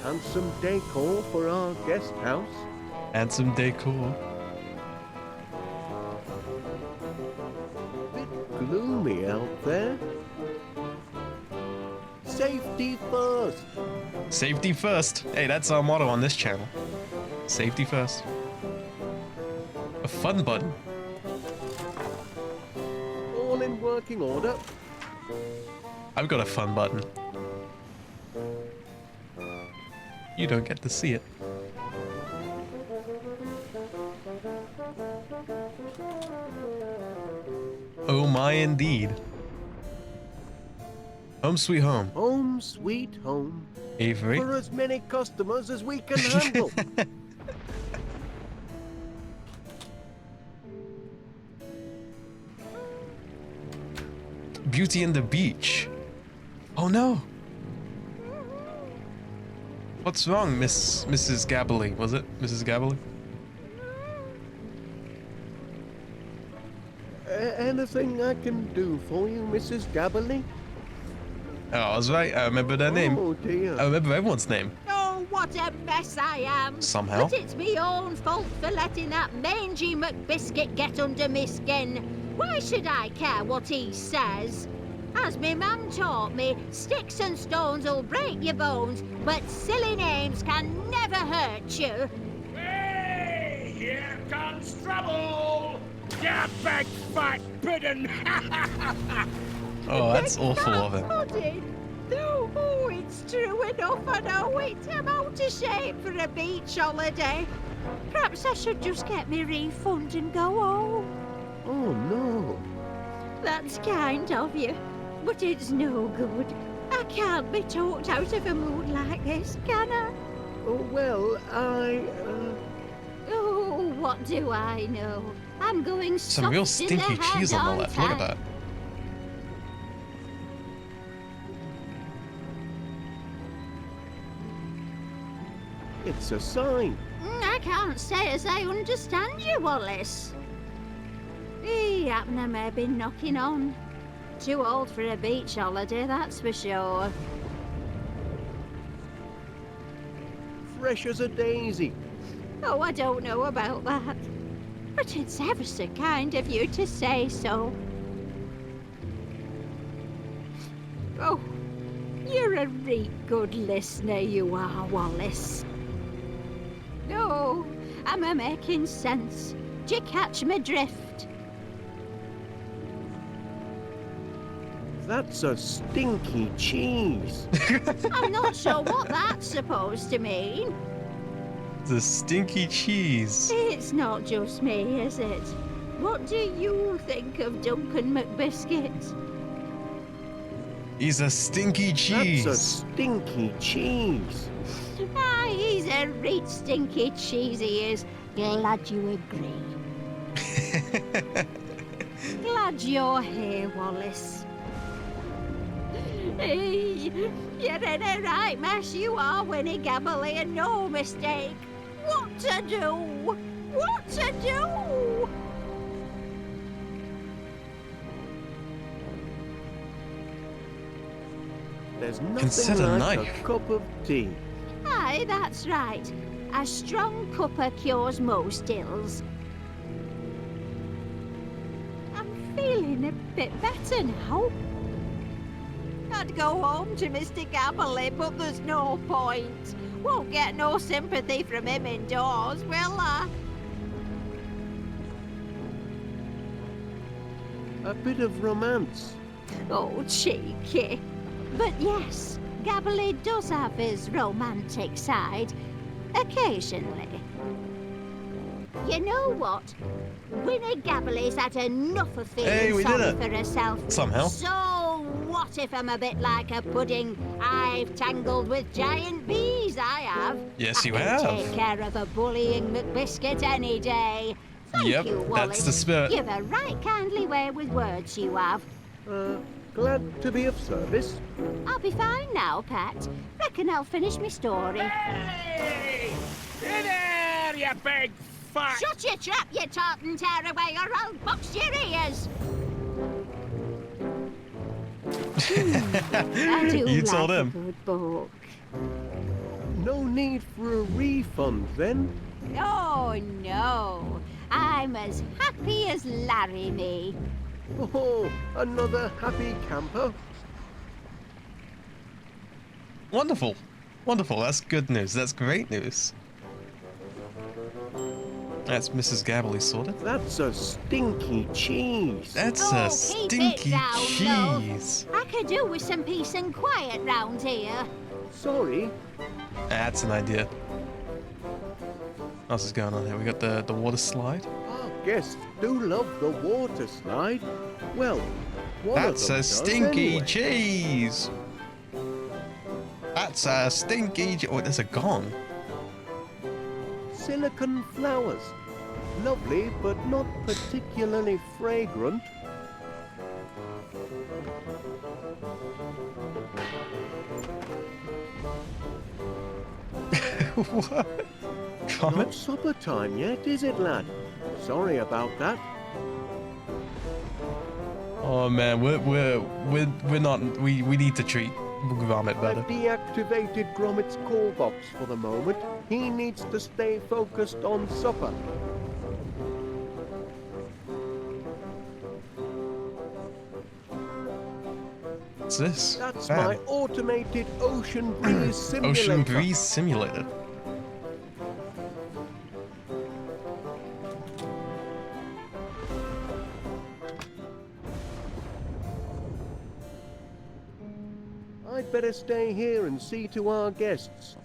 And some decor for our guest house. And some decor. Bit gloomy out there. Safety first. Safety first. Hey, that's our motto on this channel. Safety first. A fun button. All in working order. I've got a fun button. You don't get to see it. Oh my indeed. Home sweet home. Home sweet home. Avery. For as many customers as we can handle. Beauty and the Beach. Oh no. What's wrong, Mrs. Gabberly? Was it Mrs. Gabberly? Anything I can do for you, Mrs. Gabberly? Oh, I was right. I remember their name. Oh dear. I remember everyone's name. Oh, what a mess I am. Somehow. But it's me own fault for letting that mangy McBiscuit get under me skin. Why should I care what he says? As me mum taught me, sticks and stones will break your bones, but silly names can never hurt you. Hey, here comes trouble! You big fat pudding! Oh, that's awful of him. Pudding. Oh, it's true enough, I know it. I'm out of shape for a beach holiday. Perhaps I should just get me refund and go home. Oh no. That's kind of you, but it's no good. I can't be talked out of a mood like this, can I? Oh well, Oh, what do I know? I'm going Some real soft in the stinky head cheese on the left. Look at time. that. it's a sign. I can't say as I understand you, Wallace. Abner may be knocking on. Too old for a beach holiday, that's for sure. Fresh as a daisy. Oh, I don't know about that. But it's ever so kind of you to say so. Oh, you're a real good listener, you are, Wallace. No, am I making sense? Do you catch my drift? That's a stinky cheese. I'm not sure what that's supposed to mean. The stinky cheese. It's not just me, is it? What do you think of Duncan McBiscuit? He's a stinky cheese. That's a stinky cheese. Ah, he's a real stinky cheese, he is. Glad you agree. Glad you're here, Wallace. Hey, you're in a right mess, you are, Winnie Gabbly, and no mistake. What to do? What to do? There's nothing Consider like knife. a cup of tea. Aye, that's right. A strong cuppa cures most ills. I'm feeling a bit better now. I'd go home to Mr. Gabbly, but there's no point. Won't get no sympathy from him indoors, will I? A bit of romance. Oh, cheeky. But yes, Gabbly does have his romantic side, occasionally. You know what? Winnie Gabbly's had enough of feeling Hey, we did sorry it. for herself. Somehow. So what if I'm a bit like a pudding? I've tangled with giant bees, I have. Yes, you I can have. take care of a bullying McBiscuit any day. Thank Yep, you, Wallace. that's the spirit. You've a right kindly way with words, you have. Glad to be of service. I'll be fine now, Pat. Reckon I'll finish my story. Hey! Hey there, you big fat... Shut your trap, you tartan tearaway, or I'll box your ears! I do You like told a him. good book. No need for a refund then. Oh, no. I'm as happy as Larry me. Oh, another happy camper. Wonderful. Wonderful. That's good news. That's great news. That's Mrs. Gabbly sorted. That's a stinky cheese. That's Oh, a keep it stinky down, love. cheese. I could do with some peace and quiet round here. Sorry. That's an idea. What else is going on here? We got the water slide. Our guests do love the water slide. Well, one That's of them a does stinky anyway. cheese. That's a stinky. Oh, there's a gong. Silicon flowers. Lovely, but not particularly fragrant. What? Not Gromit? supper time yet, is it, lad? Sorry about that. Oh man, we're not. We need to treat Gromit I've better. deactivated Gromit's call box for the moment. He needs to stay focused on supper. What's this? That's Fan. my automated ocean breeze simulator. Ocean breeze simulator. I'd better stay here and see to our guests.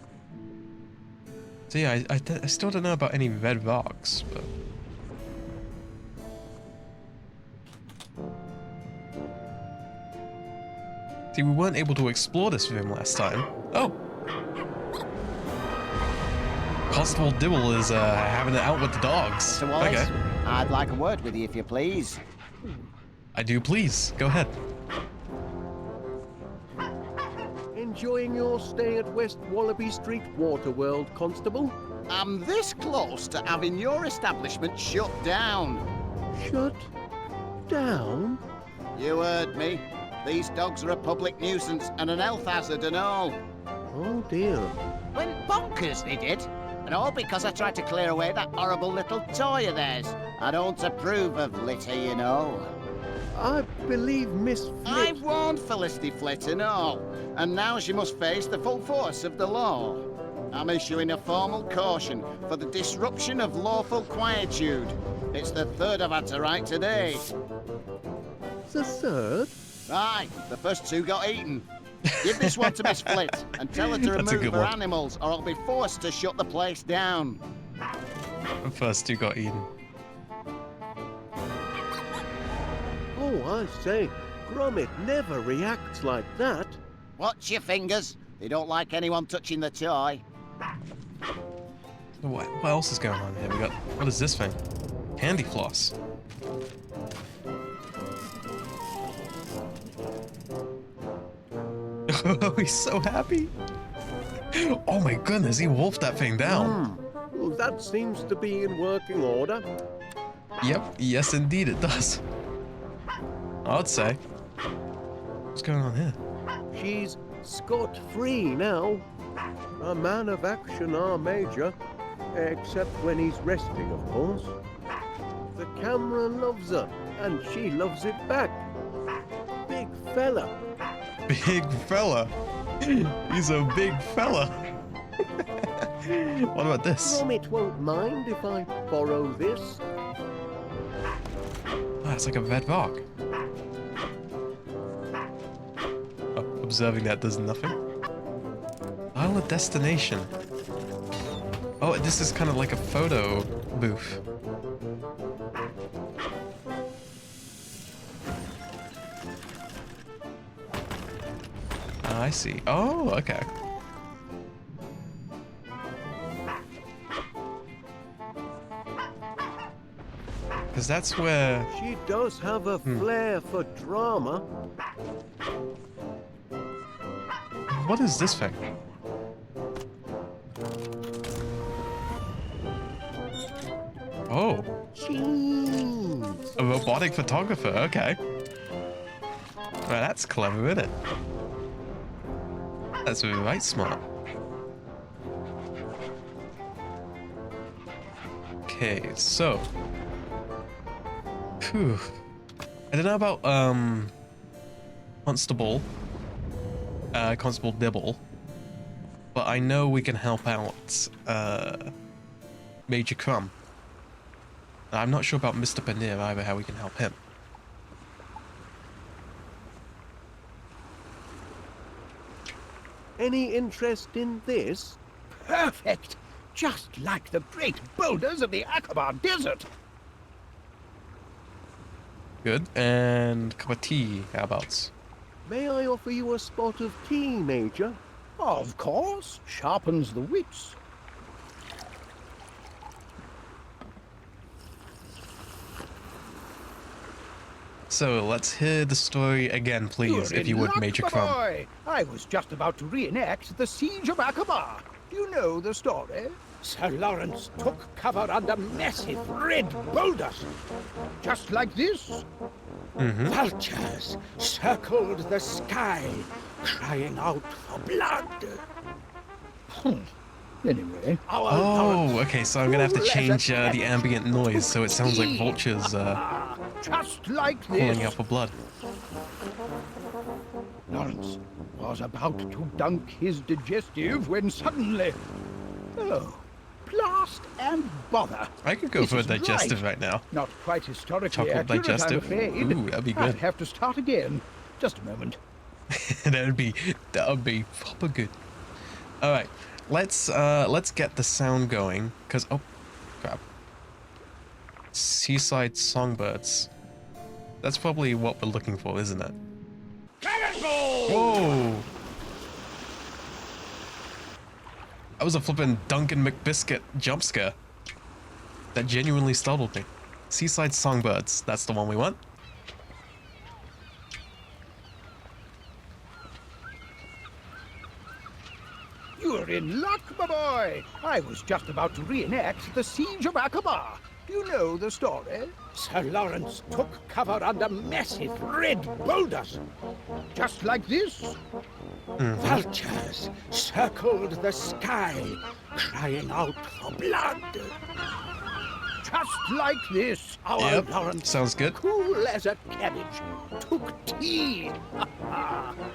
So yeah, I still don't know about any red rocks, but see, we weren't able to explore this room last time. Oh, Constable Dibble is having it out with the dogs. Sir Wallace, Okay, I'd like a word with you if you please. I do. Please go ahead. Enjoying your stay at West Wallaby Street Waterworld, Constable? I'm this close to having your establishment shut down. Shut down? You heard me. These dogs are a public nuisance and an health hazard and all. Oh dear. Went bonkers, they did. And all because I tried to clear away that horrible little toy of theirs. I don't approve of litter, you know. I believe Miss I Flit... warned Felicity Flit and all, and now she must face the full force of the law. I'm issuing a formal caution for the disruption of lawful quietude. It's the third I've had to write today. The third? Aye, the first two got eaten. Give this one to Miss Flit and tell her to That's a remove good her one. animals or I'll be forced to shut the place down. The first two got eaten. Oh, I say, Gromit never reacts like that. Watch your fingers. They don't like anyone touching the toy. What else is going on here? We got, what is this thing? Candy floss. Oh, he's so happy. Oh my goodness, he wolfed that thing down. Well, that seems to be in working order. Yep, yes indeed it does. I'd say. What's going on here? She's scot-free now. A man of action, our Major. Except when he's resting, of course. The camera loves her, and she loves it back. Big fella. Big fella. He's a big fella. What about this? Gromit won't mind if I borrow this. Oh, it's like a Vedvark. Oh, observing that does nothing. Isle of Destination. Oh, this is kind of like a photo booth. I see. Oh, okay. Because that's where... She does have a flair for drama. What is this thing? Oh, Jeez. a robotic photographer. Okay. Well, that's clever, isn't it? That's right smart. Okay, so... Phew. I don't know about, Constable. Constable Dibble. But I know we can help out, Major Crumb. I'm not sure about Mr. Paneer either, how we can help him. Any interest in this? Perfect! Just like the great boulders of the Aqaba Desert. Good. And cup of tea, how about? May I offer you a spot of tea, Major? Of course, sharpens the wits. So let's hear the story again, please, You're if you in would, luck, Major my Crumb. boy. I was just about to reenact the siege of Aqaba. Do you know the story? Sir Lawrence took cover under massive red boulders. Just like this. Vultures circled the sky, crying out for blood. Anyway, our Oh, Lawrence, okay, so I'm gonna have to cool as a change the cabbage, ambient noise so it sounds like vultures just like calling this. out for blood. Lawrence was about to dunk his digestive when suddenly... Oh, blast and bother. I could go This for a is digestive right now. Not quite historically Chocolate accurate, digestive? I'm afraid. Ooh, that'd be I'd good. have to start again. Just a moment. that would be proper good. All right, let's get the sound going, cause oh, crap. Seaside songbirds. That's probably what we're looking for, isn't it? Cannonball! Whoa! That was a flippin' Duncan McBiscuit jump scare. That genuinely startled me. Seaside songbirds. That's the one we want. You're in luck, my boy. I was just about to reenact the siege of Aqaba. Do you know the story? Sir Lawrence took cover under massive red boulders. Just like this. Vultures circled the sky, crying out for blood. Just like this, our Yep, Lawrence, sounds good. cool as a cabbage, took tea.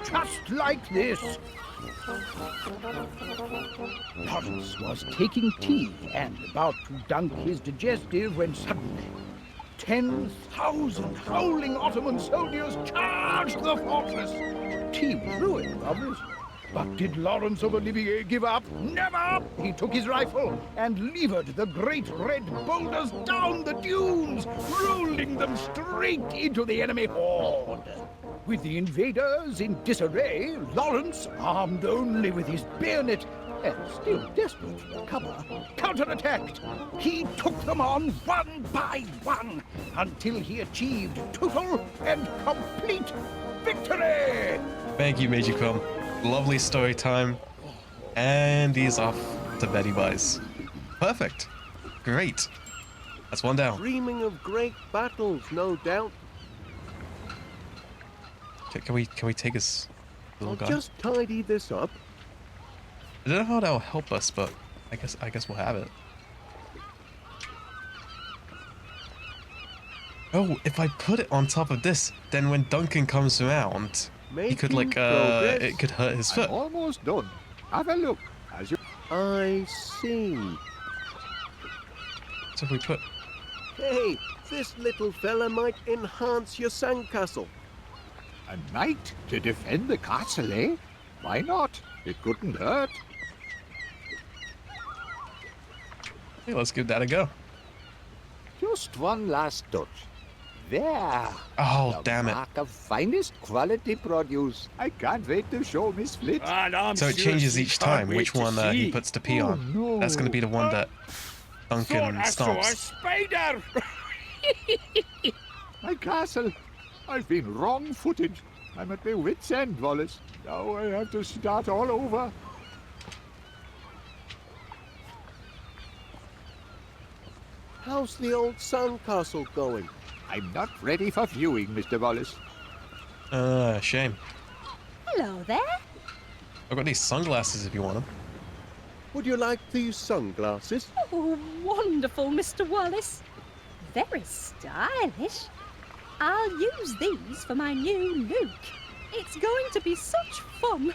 Just like this. Lawrence was taking tea and about to dunk his digestive when suddenly 10,000 howling Ottoman soldiers charged the fortress. Tea was ruined, obviously. But did Lawrence of Olivier give up? Never! He took his rifle and levered the great red boulders down the dunes, rolling them straight into the enemy horde. With the invaders in disarray, Lawrence, armed only with his bayonet and still desperate for cover, counterattacked. He took them on one by one until he achieved total and complete victory! Thank you, Major Crumb. Lovely story time. And he's off to Betty Buys. Perfect. Great. That's one down. Dreaming of great battles, no doubt. Okay, can we take his little I'll guy? just tidy this up. I don't know how that'll help us, but I guess we'll have it. Oh, if I put it on top of this, then when Duncan comes around, he could like progress. it could hurt his I'm foot. almost done. Have a look as you. I see. So if we put Hey, this little fella might enhance your sandcastle. A knight to defend the castle, eh? Why not? It couldn't hurt. hey, let's give that a go. Just one last touch. There. Oh, The damn it. mark of finest quality produce. I can't wait to show Miss Flit. So it changes each time which one he puts the P on. no. That's going to be the one that Duncan stomps. spider. My castle. I've been wrong-footed. I'm at my wit's end, Wallace. Now I have to start all over. How's the old sandcastle going? I'm not ready for viewing, Mr. Wallace. Shame. Hello there. I've got these sunglasses if you want them. Would you like these sunglasses? Oh, wonderful, Mr. Wallace. Very stylish. I'll use these for my new look. It's going to be such fun.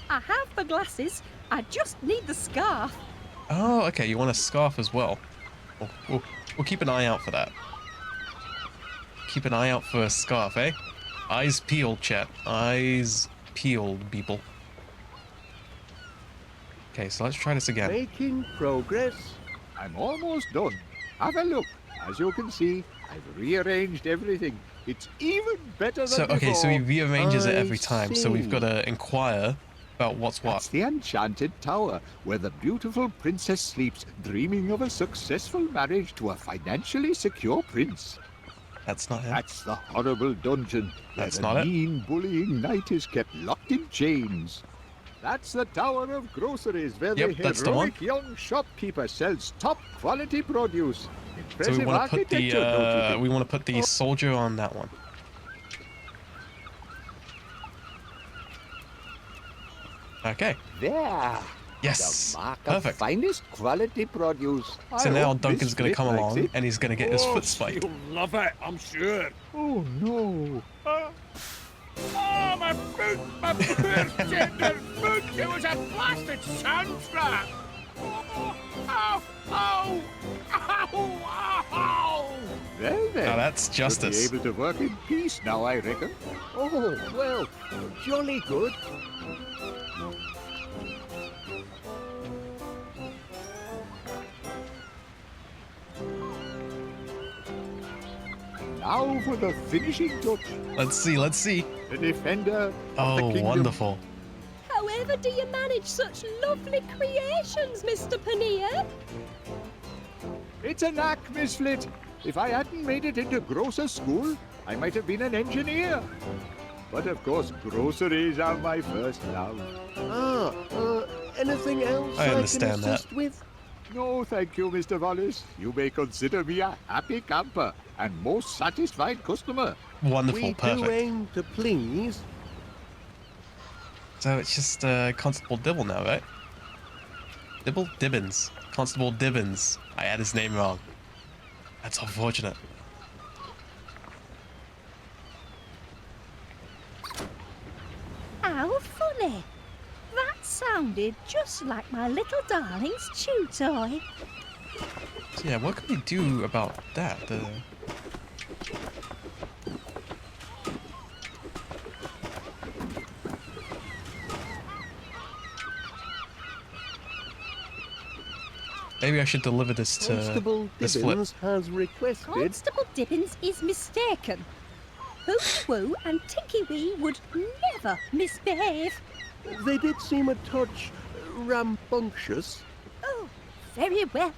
I have the glasses. I just need the scarf. Oh, okay, you want a scarf as well. We'll keep an eye out for that. Keep an eye out for a scarf, eh? Eyes peeled, chat. Eyes peeled, people. Okay, so let's try this again. Making progress. I'm almost done. Have a look. As you can see, I've rearranged everything. It's even better than So, before. okay, so he rearranges it I every time, so we've see. got to inquire about what's That's what. the enchanted tower, where the beautiful princess sleeps, dreaming of a successful marriage to a financially secure prince. That's not him. That's the horrible dungeon, where That's the not it. mean, bullying knight is kept locked in chains. That's the Tower of Groceries, where Yep, the that's the one. heroic young shopkeeper sells top-quality produce. So Impressive we want to put the architecture, don't you think? we want to put the soldier on that one. Okay. There. Yes. The mark of Perfect. finest quality produce. So I now hope Duncan's Miss going to Flit come likes along it. and he's going to get his foot spiked. love it, I'm sure. Oh no! Oh, my foot! My poor tender foot! It was a blasted sand trap! Oh, ow! Ow! Ow! Ow! Well then, Now that's justice. You'll be able to work in peace now, I reckon. Oh, well, jolly good. Now for the finishing touch. Let's see. The defender of the Oh, kingdom. wonderful. However do you manage such lovely creations, Mr. Paneer? It's a knack, Miss Flit. If I hadn't made it into grocer school, I might have been an engineer. But of course, groceries are my first love. Anything else I can understand that. assist with? No, thank you, Mr. Wallace. You may consider me a happy camper and most satisfied customer. Wonderful, We do perfect. aim to please. So it's just Constable Dibble now, right? Dibble? Dibbins. Constable Dibbins. I had his name wrong. That's unfortunate. How funny. That sounded just like my little darling's chew toy. So yeah, what can we do about that? Maybe I should deliver this to Constable this flip. Dibbins has requested. Constable Dibbins is mistaken. Hooty Woo and Tinky Wee would never misbehave. They did seem a touch rambunctious. Oh, very well.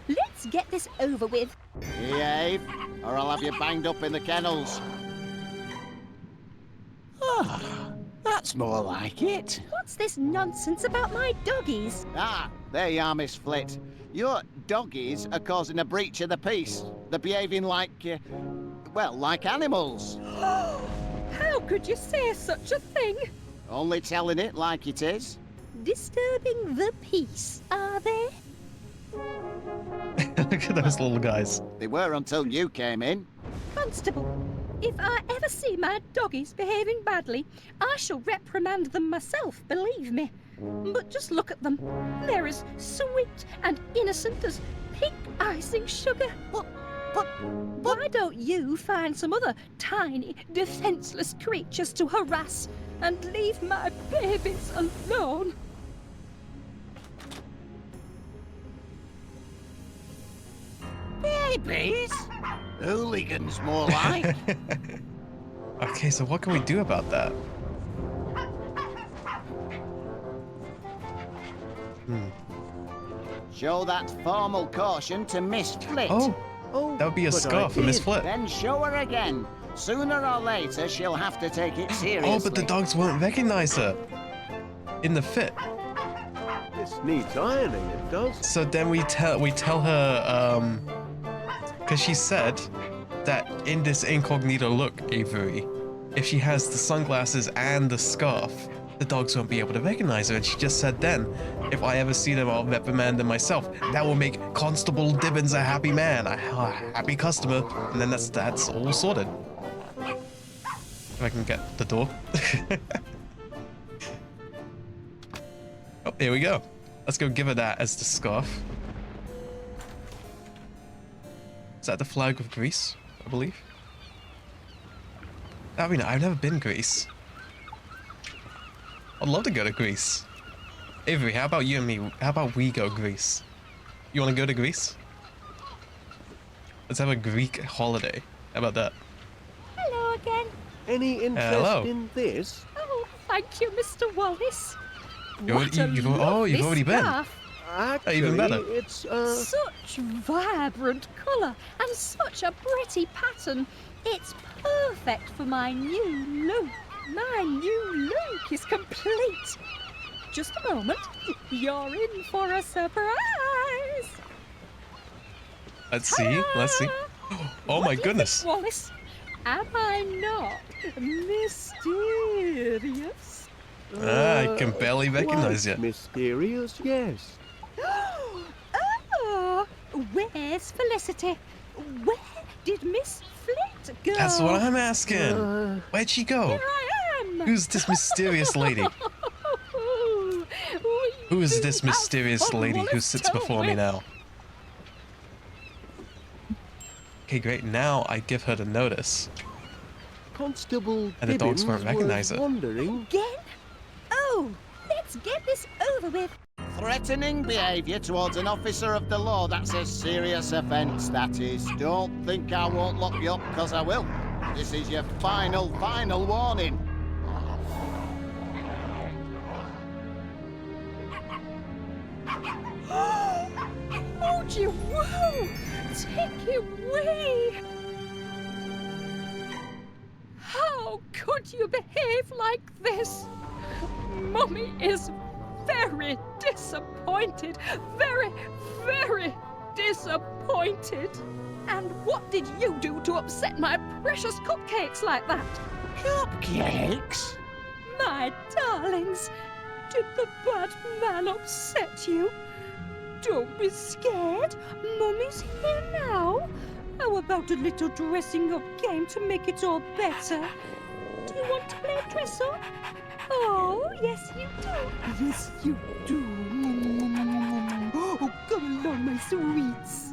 Let's get this over with. Behave, or I'll have you banged up in the kennels. That's That's more like it. What's this nonsense about my doggies? Ah, there you are, Miss Flit. Your doggies are causing a breach of the peace. They're behaving like, well, like animals. How could you say such a thing? Only telling it like it is. Disturbing the peace, are they? Look at those little guys. They were until you came in. Constable, if I ever see my doggies behaving badly, I shall reprimand them myself, believe me. But just look at them. They're as sweet and innocent as pink icing sugar. Why don't you find some other tiny, defenseless creatures to harass and leave my babies alone? Babies? Hooligans, more like. Okay, so what can we do about that? Show that formal caution to Miss Flit. Oh, Oh, that would be a but I scarf for Miss did. Flip. Then show her again. Sooner or later, she'll have to take it seriously. Oh, but the dogs won't recognize her in the fit. This needs ironing, it does. So then we tell her, because she said that in this incognito look, Avery, if she has the sunglasses and the scarf, the dogs won't be able to recognize her. And she just said then, if I ever see them, I'll reprimand them myself. That will make Constable Dibbins a happy man, a happy customer, and then that's all sorted. If I can get the door. Oh, here we go. Let's go give her that as the scarf. Is that the flag of Greece, I believe? I mean, I've never been Greece. I'd love to go to Greece. Avery, how about you and me? How about we go Greece? You want to go to Greece? Let's have a Greek holiday. How about that? Hello again. Any interest Hello. in this? Oh, thank you, Mr. Wallace. You've already been. Scarf. Actually, even better. it's, Such vibrant colour and such a pretty pattern. It's perfect for my new look. My new look is complete. Just a moment. You're in for a surprise. Let's see. Let's see. Oh What my do you goodness. think, Wallace? Am I not mysterious? I can barely recognize quite you. Mysterious, yes. Oh, where's Felicity? Where did Miss Flit go? That's what I'm asking. Where'd she go? Here I am. Who's this mysterious lady? Who is this mysterious lady who sits before me now? Okay, great. Now I give her the notice. Constable And the dogs Dibbins won't recognize was her. wondering. Again? Oh, let's get this over with. Threatening behaviour towards an officer of the law, that's a serious offence, that is. Don't think I won't lock you up, because I will. This is your final warning. Oh, dear, whoa! Take it away! How could you behave like this? Mummy is very disappointed. Very, very disappointed. And what did you do to upset my precious cupcakes like that? Cupcakes? My darlings, did the bad man upset you? Don't be scared. Mummy's here now. How about a little dressing up game to make it all better? Do you want to play dress up? Oh, yes you do. Yes you do. Oh, come along, my sweets.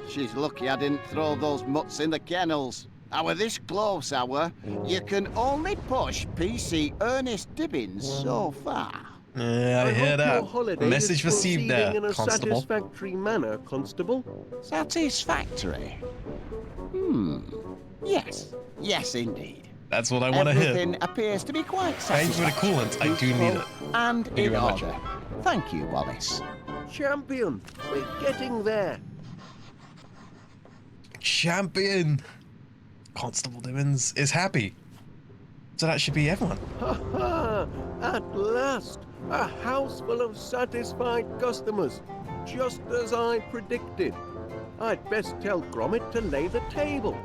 She's lucky I didn't throw those mutts in the kennels. Hour this close, hour, you can only push PC Ernest Dibbins so far. Yeah, I hear hope your that. holiday Message is received proceeding there, in a Constable. satisfactory manner, Constable. Satisfactory? Yes. Yes, indeed. That's what I want to hear. Everything appears to be quite Thanks for the satisfactory. coolant. I do need it. And you in very much. order. Thank you, Wallace. Champion, we're getting there. Champion! Constable Dibbins is happy. So that should be everyone. Ha ha! At last! A house full of satisfied customers, just as I predicted. I'd best tell Gromit to lay the table.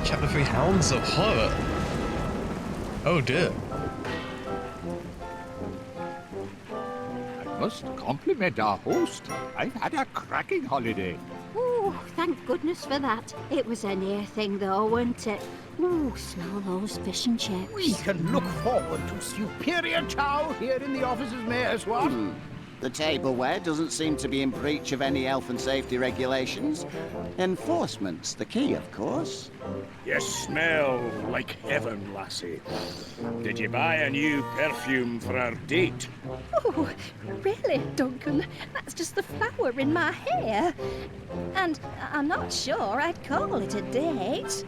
Chapter 3, Hounds of Horror. Oh dear. I must compliment our host. I've had a cracking holiday. Oh, thank goodness for that. It was a near thing though, wasn't it? Ooh, smell those fish and chips. We can look forward to superior chow here in the offices, Mayor's what? The tableware doesn't seem to be in breach of any health and safety regulations. Enforcement's the key, of course. You smell like heaven, lassie. Did you buy a new perfume for our date? Oh, really, Duncan? That's just the flower in my hair. And I'm not sure I'd call it a date.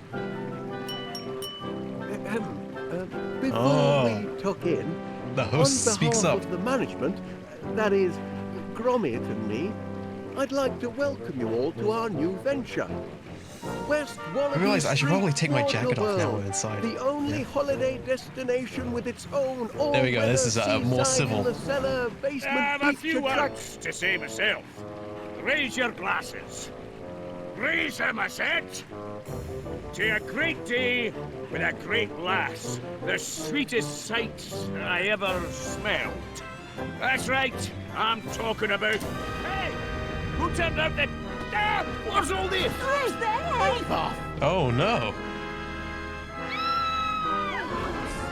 Before we tuck in, The host on speaks behalf up. of the management, that is, Gromit and me, I'd like to welcome you all to our new venture. West Wallace. I realize I should probably take my jacket off now we're inside. The only holiday destination with its own all There we go, this is, more civil. The cellar, basement, A beach few attract- words to say myself. Raise your glasses. Raise them, I said. To a great day with a great lass. The sweetest sight I ever smelled. That's right, I'm talking about... Hey! Who turned out the... Ah, what's all this? Who's there? Leave off! Oh no.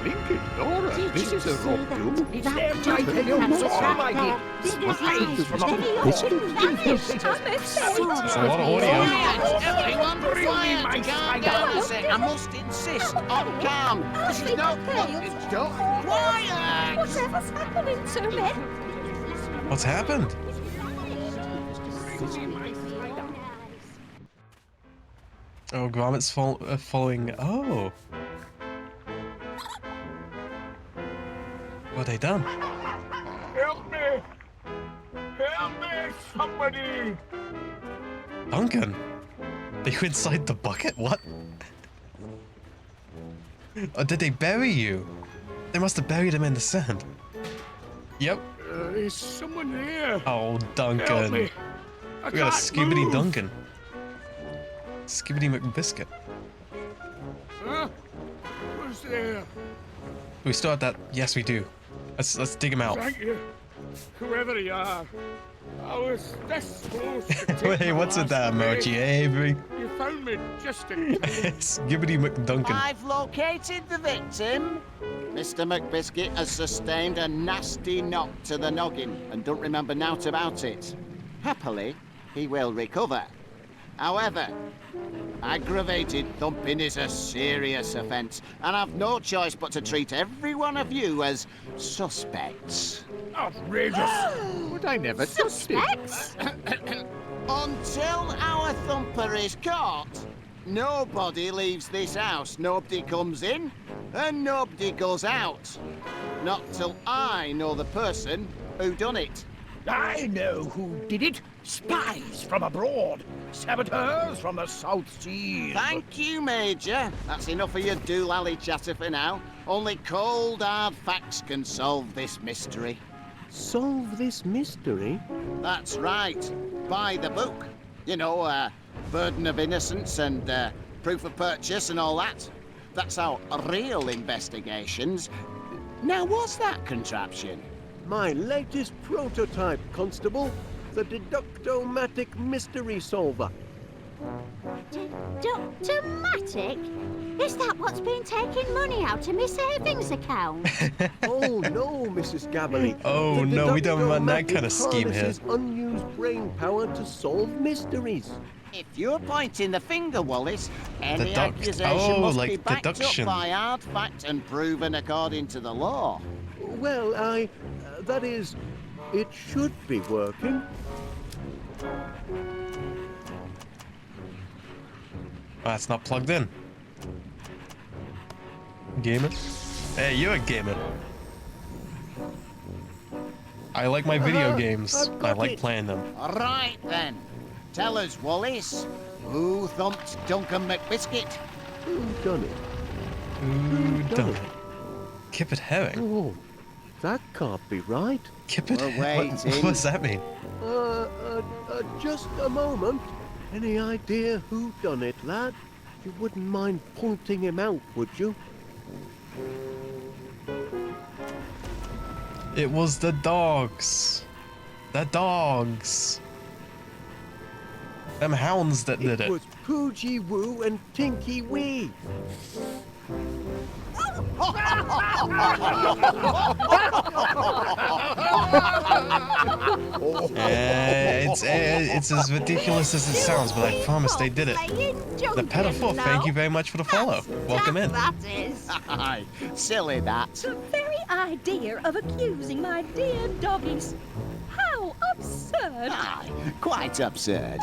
Blinking Dora, Did this you is a see rock that? do. It's That them, I Duncan tell you, Thallace it's all right I there. did. Big as Spies life. from a Steady on, biscuit. vanished. It's a lot of audio. Everyone Bring me quiet! my Calm spider. down a sec. I must insist on calm. This is no... Don't... Quiet! Whatever's happening to me? What's happened? Oh, Gromit's following. Oh. What have they done? Help me! Help me, somebody! Duncan? They were inside the bucket? What? Or did they bury you? They must have buried him in the sand. Yep. Is someone there? Oh, Help Duncan. me! I We got a can't Skibidi move. Duncan. Skibidi McBiscuit. Huh? Who's there? Do we still have that? Yes, we do. Let's dig him out. Thank you. Whoever you are. I was this close to taking Hey, my what's with last that emoji? breath. Hey, Avery. You found me just in time. Skibidi McDuncan. I've located the victim. Mr. McBiscuit has sustained a nasty knock to the noggin and don't remember naught about it. Happily, he will recover. However, aggravated thumping is a serious offence, and I've no choice but to treat every one of you as suspects. Outrageous! But I never touched it. Suspects? Until our thumper is caught, nobody leaves this house. Nobody comes in, and nobody goes out. Not till I know the person who done it. I know who did it. Spies from abroad. Saboteurs from the South Seas. Thank you, Major. That's enough of your doolally chatter for now. Only cold, hard facts can solve this mystery. Solve this mystery? That's right. By the book. You know, burden of innocence and proof of purchase and all that. That's how real investigations. Now, what's that contraption? My latest prototype, Constable. The Deductomatic Mystery Solver. Deductomatic? Is that what's been taking money out of my savings account? Oh no, Mrs. Gabberly. Oh, The no, we don't run that Deductomatic kind of scheme here. harnesses unused brain power to solve mysteries. If you're pointing the finger, Wallace, any Deduct- accusation oh, must like be backed deduction. up by hard fact and proven according to the law. Well, that is, it should be working. That's not plugged in. Gamer? Hey, you're a gamer. I like my video games. I've I got like it. playing them. All right then. Tell us, Wallace, who thumped Duncan McBiscuit? Who done it? Who done it? Kippered herring? Oh, that can't be right. Kippered We're herring? waiting. What does that mean? Just a moment. Any idea who done it, lad? You wouldn't mind pointing him out, would you? It was the dogs. The dogs. Them hounds that did It it. was Poogie Woo and Tinky Wee. It's as ridiculous as it sounds, but I promise they did it. The Pedophile, thank you very much for the follow. Welcome in. That is. Aye, silly that. The very idea of accusing my dear doggies. How absurd! Aye, quite absurd.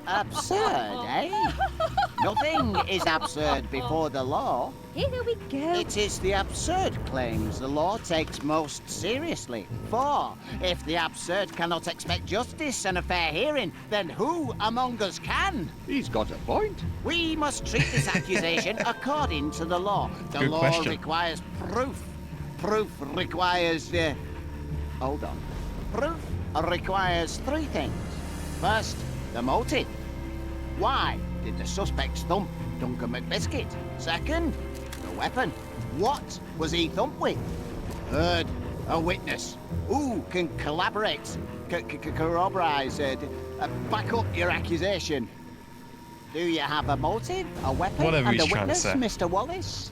Absurd, eh? Nothing is absurd before the law. Here we go. It is the absurd claims the law takes most seriously. For if the absurd cannot expect justice and a fair hearing, then who among us can? He's got a point. We must treat this accusation according to the law. The Good law question. requires proof. Proof requires... hold on. Proof requires three things. First, the motive. Why did the suspect thump Duncan McBiscuit? Second, the weapon. What was he thumped with? Third, a witness. Who can collaborate, corroborate, back up your accusation? Do you have a motive, a weapon, Whatever and a he's trying to witness, say. Mr. Wallace?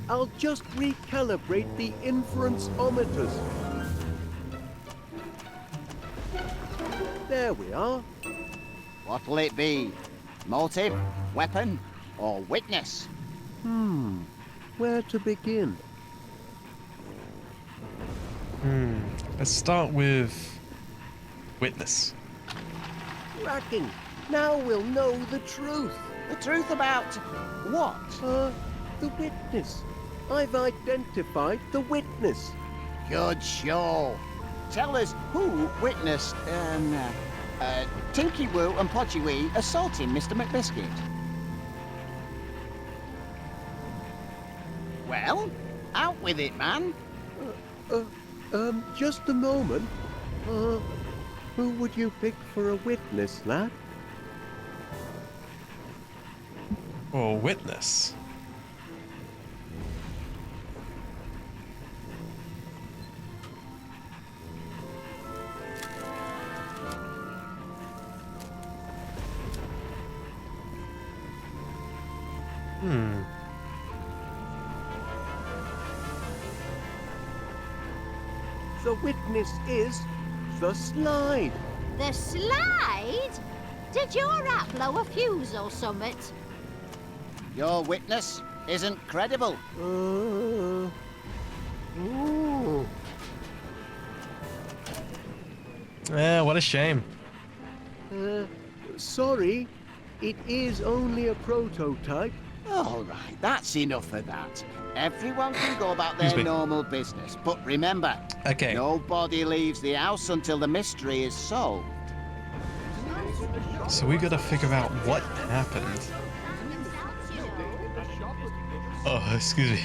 I'll just recalibrate the inference-ometers. There we are. What'll it be? Motive, weapon, or witness? Where to begin? Let's start with witness. Cracking. Now we'll know the truth. The truth about what? The witness. I've identified the witness. Good show. Tell us who witnessed, Tinky Woo and Podgy Wee assaulting Mr. McBiscuit. Well, out with it, man. Just a moment. Who would you pick for a witness, lad? Or witness. The witness is the slide. The slide? Did your app blow a fuse or something? Your witness isn't credible. Ooh. What a shame. Sorry, it is only a prototype. All right, that's enough of that. Everyone can go about their Excuse me. normal business, but remember, Okay. nobody leaves the house until the mystery is solved. So we gotta figure out what happened. Oh, excuse me.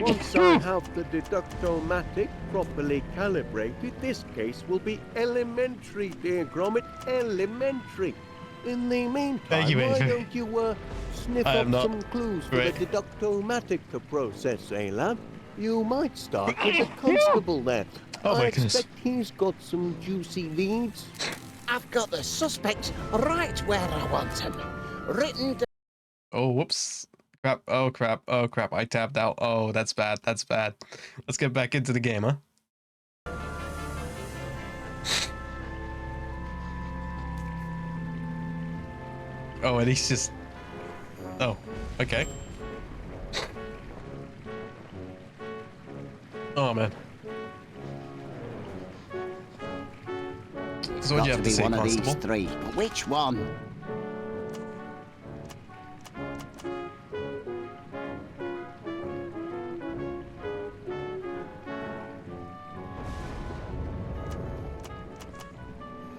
Once I have the deductomatic properly calibrated, this case will be elementary, dear Gromit. Elementary. In the meantime, Thank you, why Adrian. don't you sniff I up am not some clues for right. the deductomatic process, eh, lad? You might start with the constable there. Oh, I my goodness. expect he's got some juicy leads. I've got the suspects right where I want them. Written Oh, whoops. Crap. Oh, crap. Oh, crap. I tapped out. Oh, that's bad. That's bad. Let's get back into the game, huh? Oh, and he's just... Oh, okay. Oh, man. It's So what'd got you to have to be say, one of these Constable? three, but which one?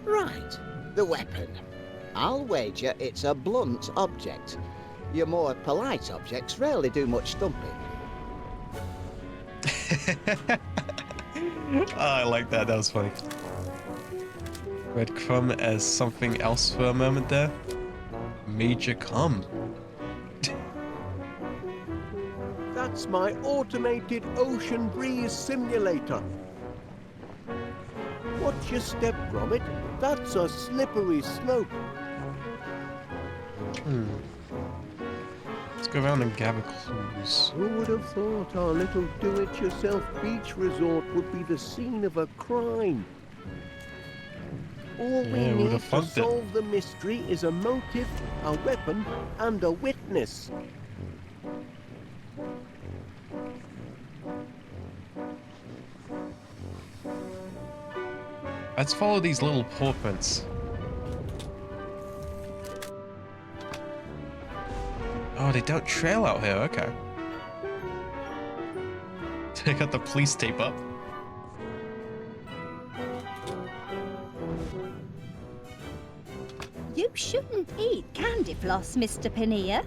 Right, the weapon. I'll wager it's a blunt object. Your more polite objects rarely do much thumping. Oh, I like that. That was funny. Breadcrumb as something else for a moment there. Major cum. That's my automated ocean breeze simulator. Watch your step, Gromit. That's a slippery slope. Let's go around and gather clues. Who would have thought our little do-it-yourself beach resort would be the scene of a crime? All we Yeah, who'd need have to funked it? solve the mystery is a motive, a weapon, and a witness. Let's follow these little paw prints. Oh, they don't trail out here. Okay. They got the police tape up. You shouldn't eat candy floss, Mr. Paneer.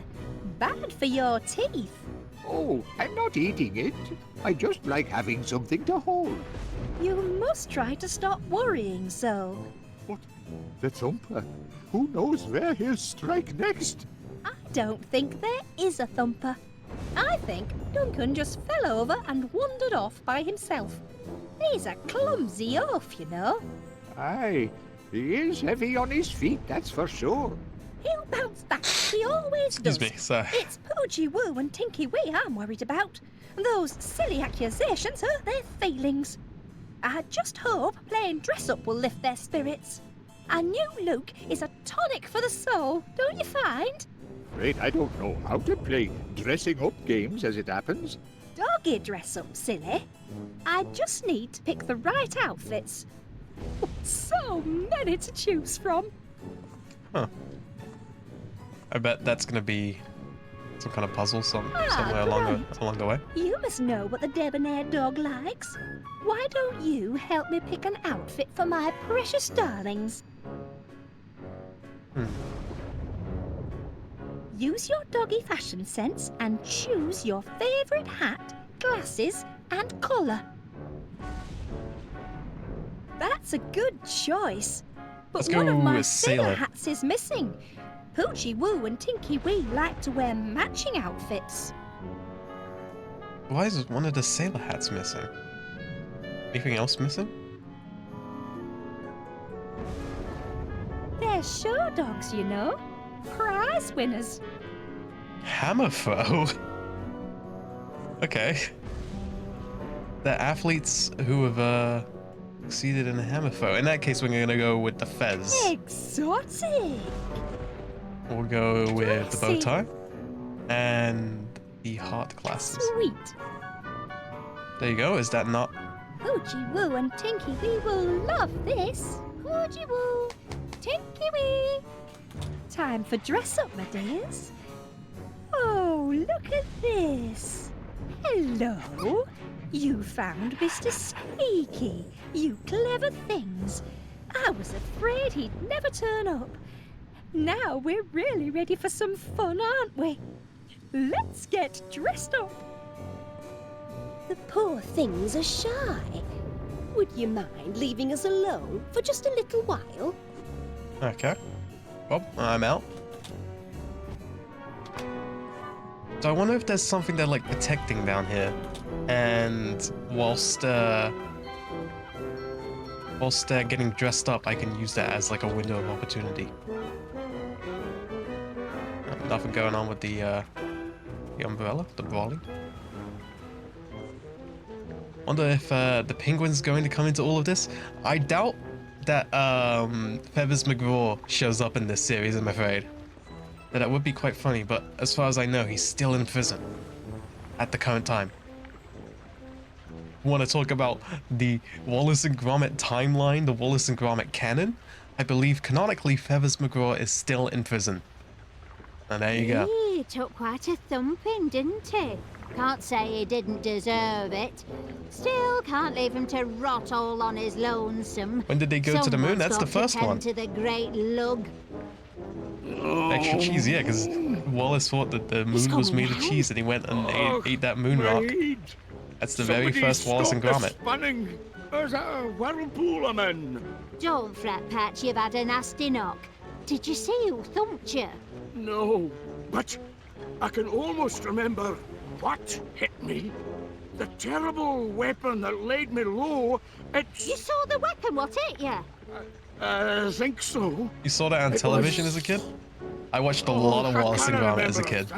Bad for your teeth. Oh, I'm not eating it. I just like having something to hold. You must try to stop worrying so. What? The Thumper? Who knows where he'll strike next? I don't think there is a thumper. I think Duncan just fell over and wandered off by himself. He's a clumsy oaf, you know. Aye, he is heavy on his feet, that's for sure. He'll bounce back. He always does. Excuse me, sir. It's Poogie Woo and Tinky Wee I'm worried about. Those silly accusations hurt their feelings. I just hope playing dress-up will lift their spirits. A new look is a tonic for the soul, don't you find? Afraid I don't know how to play dressing up games as it happens. Doggy dress-up, silly. I just need to pick the right outfits. So many to choose from. Huh. I bet that's gonna be some kind of puzzle somewhere along the way. You must know what the debonair dog likes. Why don't you help me pick an outfit for my precious darlings? Use your doggy fashion sense and choose your favourite hat, glasses, and collar. That's a good choice. But Let's go one of my with sailor. hats is missing. Poochie Woo and Tinky Wee like to wear matching outfits. Why is one of the sailor hats missing? Anything else missing? They're show dogs, you know. Prize winners. Hammer throw? Okay. They're athletes who have succeeded in a hammer throw. In that case, we're gonna go with the fez. Exotic. We'll go with the bow Classy. tie and the heart glasses. Sweet. There you go. Is that not? Poochie Woo and Tinky Wee will love this. Poochie Woo, Tinky Wee. Time for dress up, my dears. Oh, look at this. Hello. You found Mr. Sneaky. You clever things. I was afraid he'd never turn up. Now we're really ready for some fun, aren't we? Let's get dressed up. The poor things are shy. Would you mind leaving us alone for just a little while? Okay. Well, I'm out. So I wonder if there's something they're like protecting down here, and whilst they're getting dressed up, I can use that as like a window of opportunity. Nothing going on with the umbrella, the brawling. Wonder if the penguin's going to come into all of this. I doubt that Feathers McGraw shows up in this series, I'm afraid. That would be quite funny, but as far as I know, he's still in prison at the current time. Want to talk about the Wallace and Gromit timeline, the Wallace and Gromit canon? I believe canonically Feathers McGraw is still in prison. And there you go. He took quite a thumping, didn't he? Can't say he didn't deserve it. Still, can't leave him to rot all on his lonesome. When did they go to the moon? Someone's That's the got to first tend one. to the great lug. Extra cheese, yeah, because Wallace thought that the moon was made of cheese and he went and ate that moon rock. That's the very first Wallace and Gromit. Spinning. There's a whirlpool I'm in. Don't fret, Pat, you've had a nasty knock. Did you see who thumped you? No, but I can almost remember what hit me. The terrible weapon that laid me low, You saw the weapon, what hit you? I think so. You saw that on television as a kid? I watched a lot of Wallace and Gromit as a kid.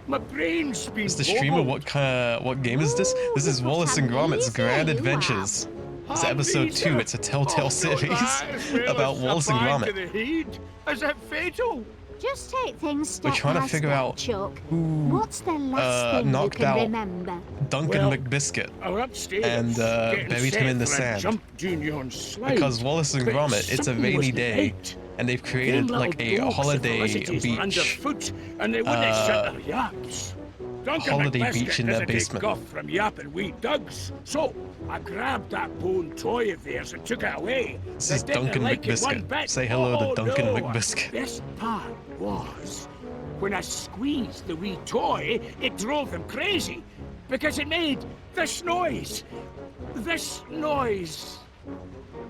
My brain's been Mr. Streamer, what game is this? This is Wallace and Gromit's Grand Adventures. It's episode 2. It's a Telltale series about Wallace and Gromit. Is it fatal? Just take things step We're trying to by figure step, out Chuck. who What's the last thing you knocked can out remember? Duncan Well, McBiscuit I'm upstairs, and getting buried set him in the for a sand. Jump Union slide. Because Wallace and But Gromit, it's a something was rainy day, late. and they've Them created little like a dogs of holiday Felicity's were beach. underfoot, and they wouldn't shut their yaps. Duncan Holiday McBiscuit beach in their doesn't take basement. guff from yapping wee dugs. So I grabbed that bone toy of theirs and took it away. This They is didn't Duncan like it one McBiscuit. bit. Say hello to Oh, Duncan no. McBiscuit. Best part was when I squeezed the wee toy, it drove them crazy because it made this noise. This noise.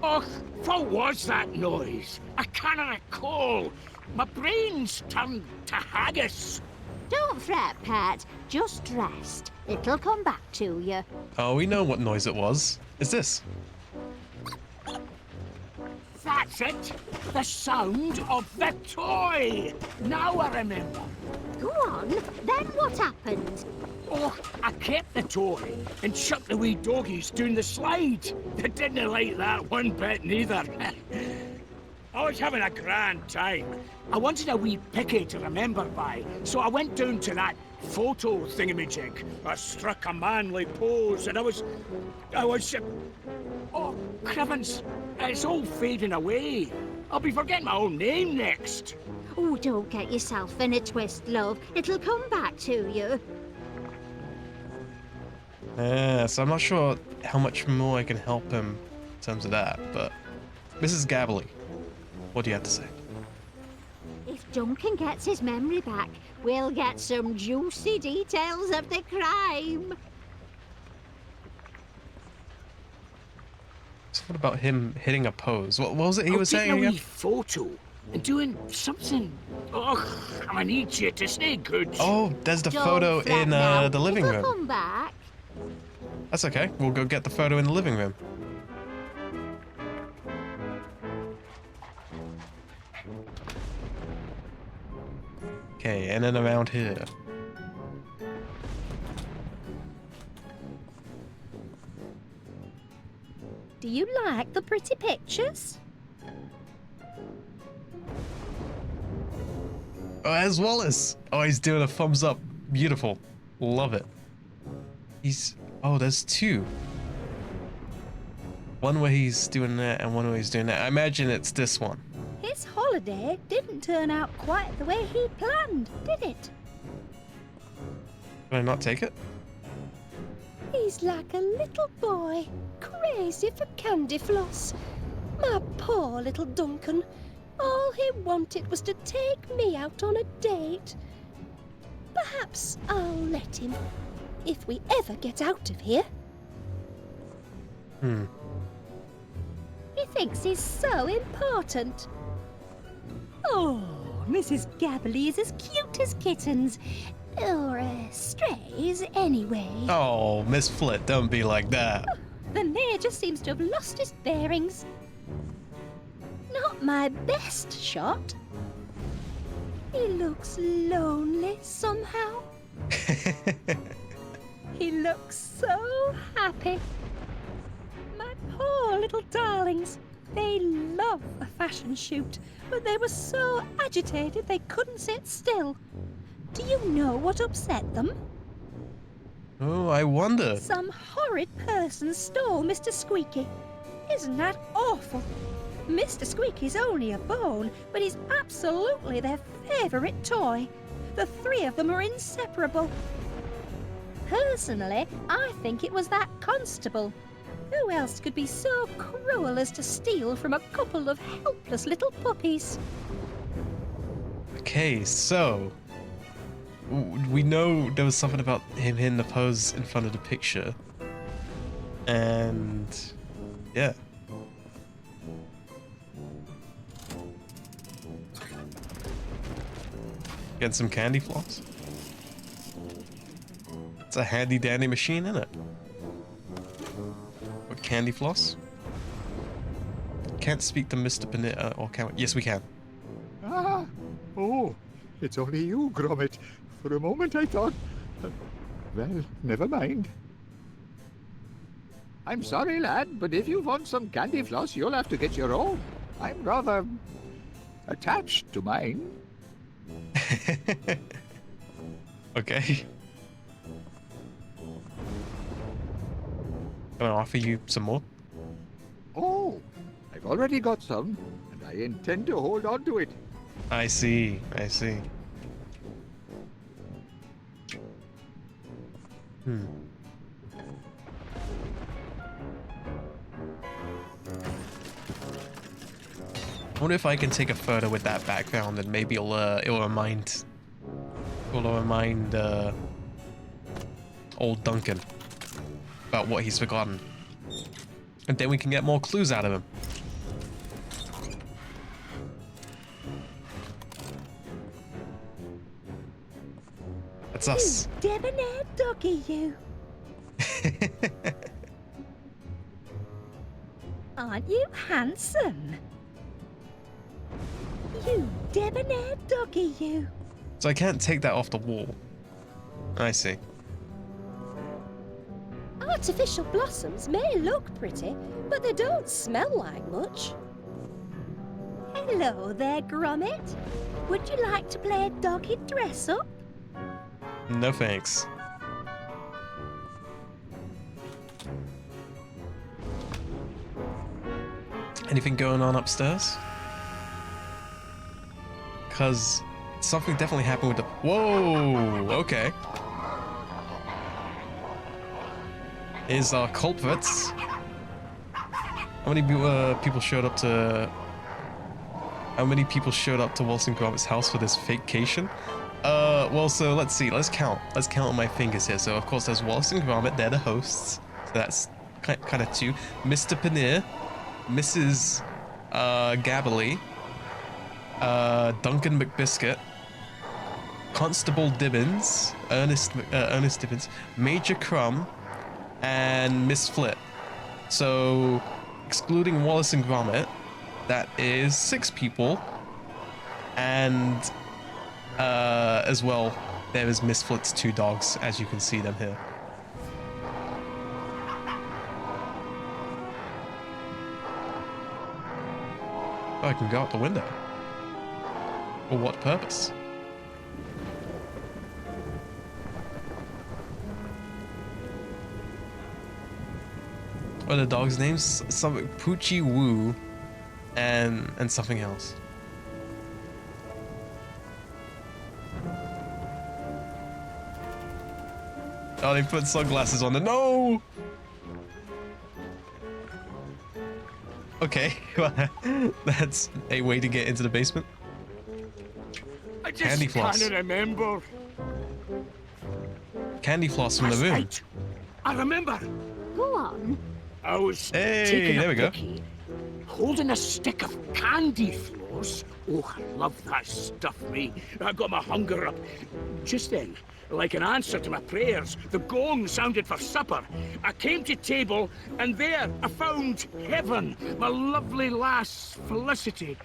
Och, what was that noise? I can't recall. My brain's turned to haggis. Don't fret, Pat. Just rest. It'll come back to you. Oh, we know what noise it was. It's this. That's it. The sound of the toy. Now I remember. Go on. Then what happened? Oh, I kept the toy and chucked the wee doggies down the slide. They didn't like that one bit neither. I was having a grand time. I wanted a wee picky to remember by, so I went down to that photo thingamajig. I struck a manly pose, and I was... Oh, Crivens, it's all fading away. I'll be forgetting my own name next. Oh, don't get yourself in a twist, love. It'll come back to you. So I'm not sure how much more I can help him in terms of that, but Mrs. Gabbly, what do you have to say? If Duncan gets his memory back, we'll get some juicy details of the crime. So what about him hitting a pose? What was it he was Taking saying a wee again? photo and doing something. Oh, I need you to stay good. Oh, there's the Don't photo fret in now. the living It'll room. come back. That's okay. We'll go get the photo in the living room. Okay, and then around here. Do you like the pretty pictures? Oh, there's Wallace. Oh, he's doing a thumbs up. Beautiful. Love it. Oh, there's two. One where he's doing that and one where he's doing that. I imagine it's this one. His holiday didn't turn out quite the way he planned, did it? Did I not take it? He's like a little boy, crazy for candy floss. My poor little Duncan. All he wanted was to take me out on a date. Perhaps I'll let him, if we ever get out of here. He thinks he's so important. Oh, Mrs. Gabbly is as cute as kittens. Or strays, anyway. Oh, Miss Flit, don't be like that. The mayor just seems to have lost his bearings. Not my best shot. He looks lonely somehow. He looks so happy. My poor little darlings. They love a fashion shoot, but they were so agitated they couldn't sit still. Do you know what upset them? Oh, I wonder. Some horrid person stole Mr. Squeaky. Isn't that awful? Mr. Squeaky's only a bone, but he's absolutely their favourite toy. The three of them are inseparable. Personally, I think it was that constable. Who else could be so cruel as to steal from a couple of helpless little puppies? Okay, so we know there was something about him hitting the pose in front of the picture, and yeah. Getting some candy floss. It's a handy dandy machine, isn't it? With candy floss. Can't speak to Mr. Panetta, or can we? Yes, we can. Ah, oh, it's only you, Gromit. For a moment I thought... well, never mind. I'm sorry, lad, but if you want some candy floss, you'll have to get your own. I'm rather... attached to mine. Okay. Can I offer you some more? Oh, I've already got some, and I intend to hold on to it. I see, I see. I wonder if I can take a photo with that background, and maybe it'll remind old Duncan about what he's forgotten, and then we can get more clues out of him. That's us. You debonair doggy, you. Aren't you handsome? You debonair doggy, you. So I can't take that off the wall. I see. Artificial blossoms may look pretty, but they don't smell like much. Hello there, Gromit. Would you like to play doggy dress up? No thanks. Anything going on upstairs? Cause something definitely happened with the... Whoa! Okay. Is our culprits. How many people showed up to... How many people showed up to Wallace and Gromit's house for this vacation? Well, so let's see. Let's count. Let's count on my fingers here. So, of course, there's Wallace and Gromit. They're the hosts. So that's kind of two. Mr. Paneer, Mrs. Gabberly, Duncan McBiscuit, Constable Dibbins, Ernest Dibbins, Major Crumb, and Miss Flit. So, excluding Wallace and Gromit, that is 6 people. And as well, there is Miss Flit's 2 dogs, as you can see them here. Oh, I can go out the window. For what purpose? What are the dogs' names? Something Poochie Woo and something else. Oh, they put sunglasses on. No! Okay, well, that's a way to get into the basement. I just Candy floss. can't remember. Candy floss from the Last room. night, I remember. Go on. I was Hey, taking there a we go. picky, holding a stick of candy floss. Oh, I love that stuff, me. I got my hunger up. Just then, like an answer to my prayers, the gong sounded for supper. I came to table, and there I found heaven, my lovely lass, Felicity.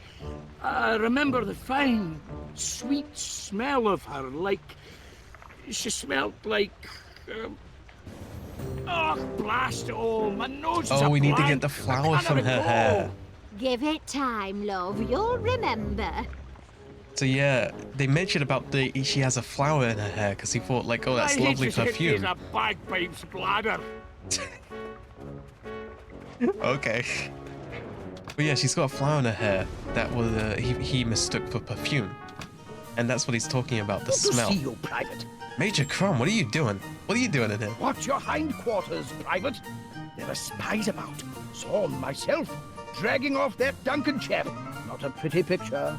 I remember the fine, sweet smell of her, like... She smelled like... oh, blast it all, my nose is Oh, a we need to blank. get the I flower can't from her recall. hair. Give it time, love. You'll remember. So yeah, they mentioned about she has a flower in her hair because he thought like, oh, that's My lovely head just hit me perfume. as a bagpipe's bladder. Okay. But yeah, she's got a flower in her hair that was he mistook for perfume, and that's what he's talking about, the Good to smell. see you, Private. Major Crumb, what are you doing? What are you doing in here? Watch your hindquarters, Private. There are spies about. Saw 'em myself, dragging off that Duncan chap. Not a pretty picture.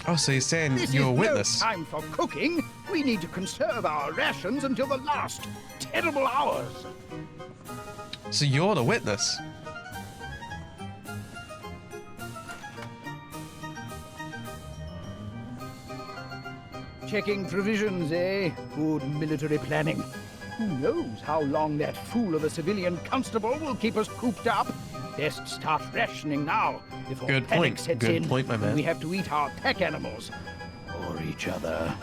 Oh, so you're saying This you're a is witness? no time for cooking. We need to conserve our rations until the last terrible hours. So you're the witness? Checking provisions, eh? Good military planning. Who knows how long that fool of a civilian constable will keep us cooped up? Best start rationing now before Good panic point. sets Good in. point, my man. We have to eat our pack animals or each other.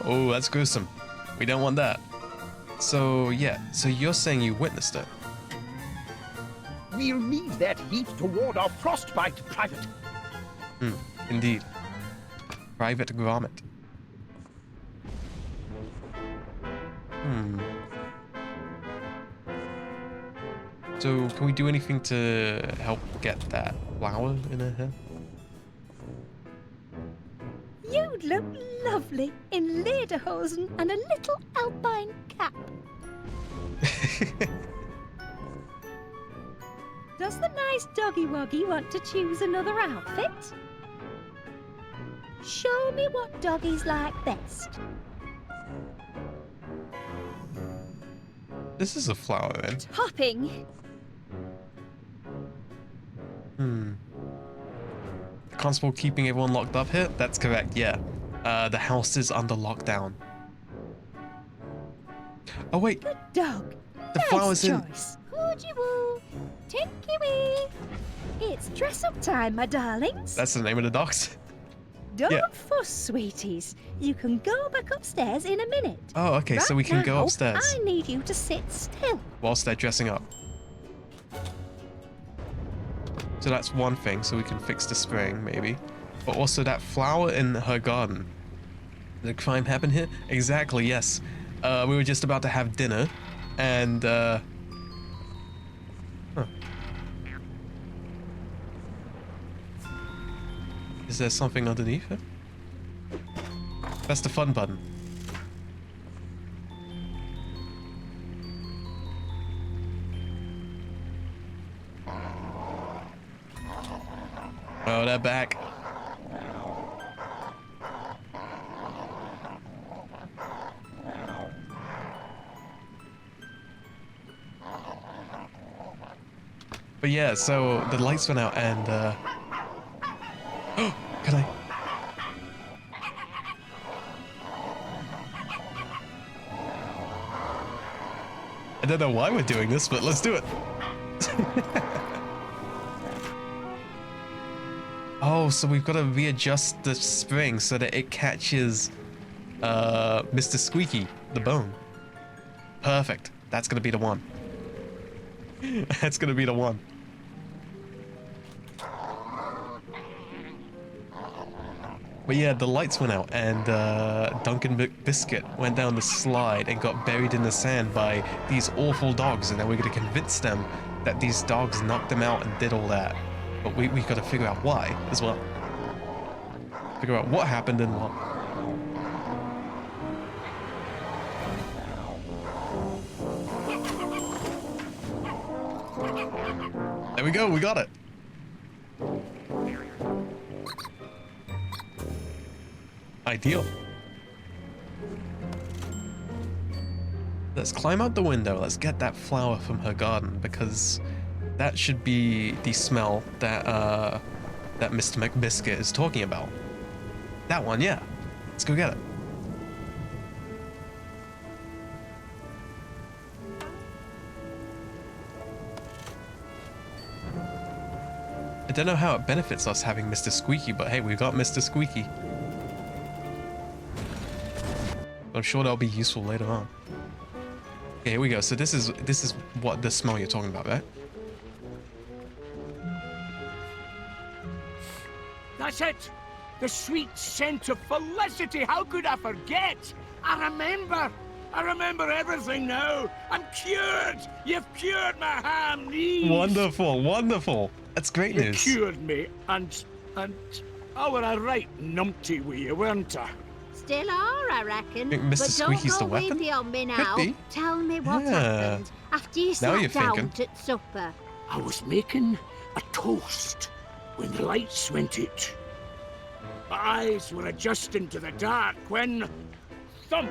Oh, that's gruesome. We don't want that. So, yeah. So you're saying you witnessed it? We'll need that heat to ward off frostbite, Private. Indeed. Private Gromit. So, can we do anything to help get that flower in her hair? You'd look lovely in lederhosen and a little alpine cap. Does the nice doggy woggy want to choose another outfit? Show me what doggies like best. This is a flower, then. Topping. Constable keeping everyone locked up here? That's correct, yeah. The house is under lockdown. Oh, wait. Good dog. The Nice flower's in... choice. Hoogie woo. Tinky wee. It's dress up time, my darlings. That's the name of the dogs? Don't yeah. fuss, sweeties. You can go back upstairs in a minute. Oh, okay, so we can go now, upstairs. I need you to sit still. Whilst they're dressing up. So that's one thing, so we can fix the spring, maybe. But also that flower in her garden. Did a crime happen here? Exactly, yes. We were just about to have dinner, and, Huh. Is there something underneath it? That's the fun button. Oh, they're back. But yeah, so the lights went out and oh, can I? I don't know why we're doing this, but let's do it. Oh, so we've got to readjust the spring so that it catches Mr. Squeaky, the bone. Perfect. That's gonna be the one. That's gonna be the one. But yeah, the lights went out and Duncan McBiscuit went down the slide and got buried in the sand by these awful dogs, and then we're gonna convince them that these dogs knocked him out and did all that. But we gotta figure out why as well. Figure out what happened and what. There we go, we got it. Ideal. Let's climb out the window. Let's get that flower from her garden, because that should be the smell that that Mr. McBiscuit is talking about. That one, yeah. Let's go get it. I don't know how it benefits us having Mr. Squeaky, but hey, we've got Mr. Squeaky. I'm sure that'll be useful later on. Okay, here we go. So this is what the smell you're talking about, right? That's it! The sweet scent of felicity! How could I forget? I remember everything now! I'm cured! You've cured my ham knees! Wonderful, wonderful! That's great news. You cured me, and I were a right numpty with you, weren't I? Still are, I reckon. Think Mr. But Squeaky's don't the go weapon? weepy on me Could now. be. Tell me what Yeah. happened after you Now you're sat down thinking. at supper. I was making a toast when the lights went out. My eyes were adjusting to the dark when... thump!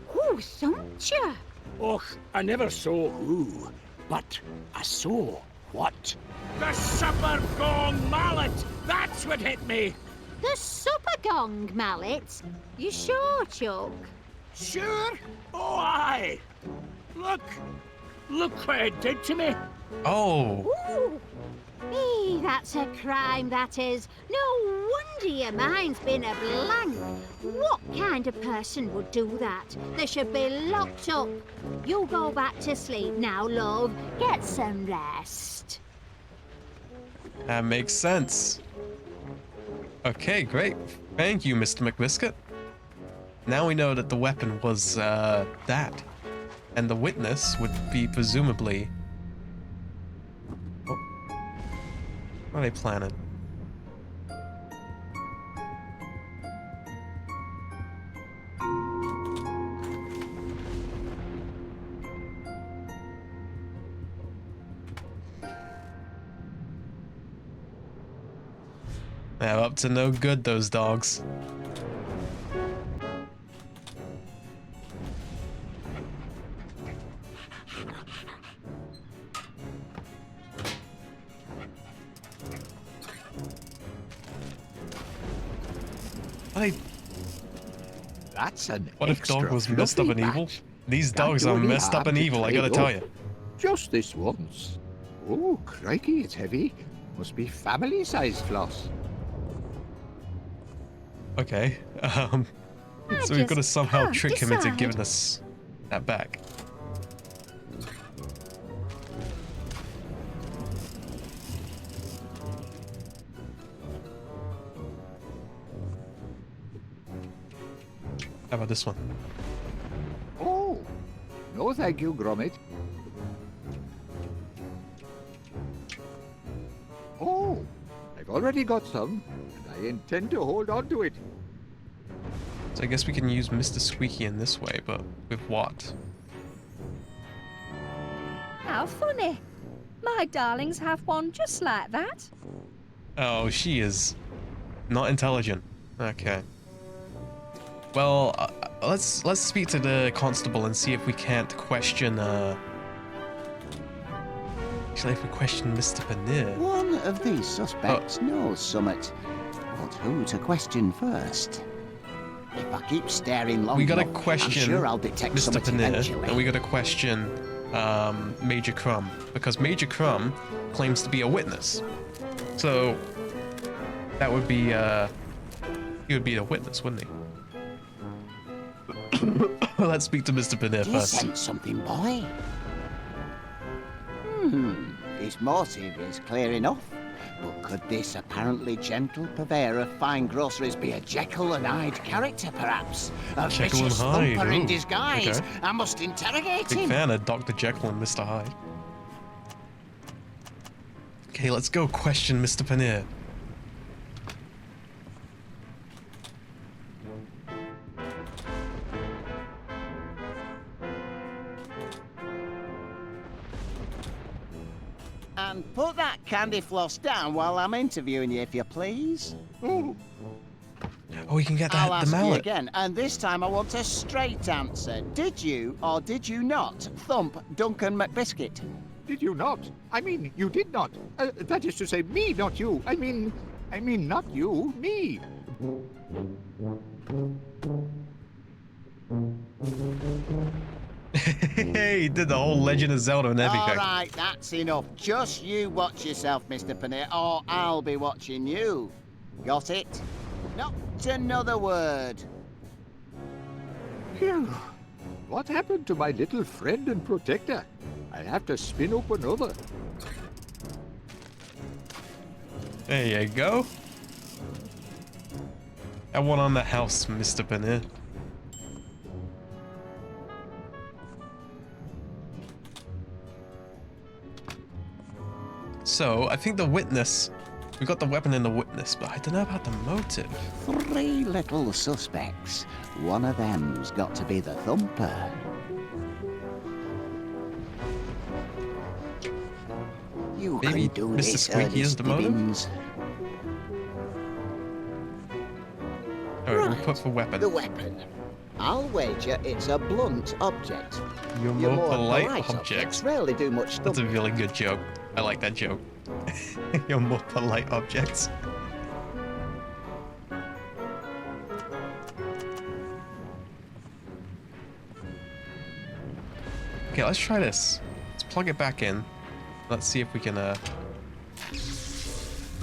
Who thumped you? Och, I never saw who, but I saw what. The supper gong mallet! That's what hit me! The supper gong mallet? You sure, Chuck? Sure? Oh, aye! Look! Look what it did to me! Oh, Ooh! That's a crime, that is. No wonder your mind's been a blank. What kind of person would do that? They should be locked up. You go back to sleep now, love. Get some rest. that makes sense. Okay, great. Thank you, Mr. McBiscuit. Now we know that the weapon was, that. And the witness would be presumably... Oh. What are they planning? They're up to no good, those dogs. That's an What if dog was messed up and evil? batch. These Can't dogs do are any messed up harm and to evil, I trade gotta tell up. you. Just this once. Oh, crikey, it's heavy. Must be family-sized floss. Okay, so we've got to just somehow can't trick him into decide. giving us that back. How about this one? Oh, no thank you, Gromit. Oh, I've already got some, and I intend to hold on to it. So I guess we can use Mr. Squeaky in this way, but with what? How funny. My darlings have one just like that. Oh, she is not intelligent. Okay. Well, let's speak to the constable and see if we can't question. Actually, if we question Mr. Paneer. One of these suspects knows summit. But who to question first? If I keep staring long We gotta enough, question I'm sure I'll detect Mr. summit Paneer, eventually. and we gotta question Major Crumb, because Major Crumb claims to be a witness. So that would be he would be a witness, wouldn't he? Let's speak to Mr. Paneer Do you first. sense something, boy? His motive is clear enough. But could this apparently gentle purveyor of fine groceries be a Jekyll and Hyde character, perhaps? A Jekyll and vicious Hyde, thumper in ooh, disguise. okay. I must interrogate Big him. fan of Dr. Jekyll and Mr. Hyde. Okay, let's go question Mr. Paneer. And put that candy floss down while I'm interviewing you, if you please. Oh, Oh, we can get I'll the ask you mallet. again, and this time I want a straight answer. Did you or did you not thump Duncan McBiscuit? did you not? I mean, you did not. That is to say, me, not you. I mean, not you, me. Hey, he did the whole Legend of Zelda and everything. All right, that's enough. Just you watch yourself, Mr. Paneer, or I'll be watching you. Got it? Not another word. Phew. What happened to my little friend and protector? I have to spin up another. There you go. That one on the house, Mr. Paneer. So, I think the witness... We got the weapon in the witness, but I don't know about the motive. 3 little suspects. One of them's got to be the thumper. You Maybe can do Mr. this, Squeaky is Ernest the motive? Gibbons. put for weapon? The weapon. I'll wager it's a blunt object. Your Your more more polite polite objects. objects rarely do much That's a stumping. really good joke. I like that joke. Your more polite objects. Okay, let's try this. Let's plug it back in. Let's see if we can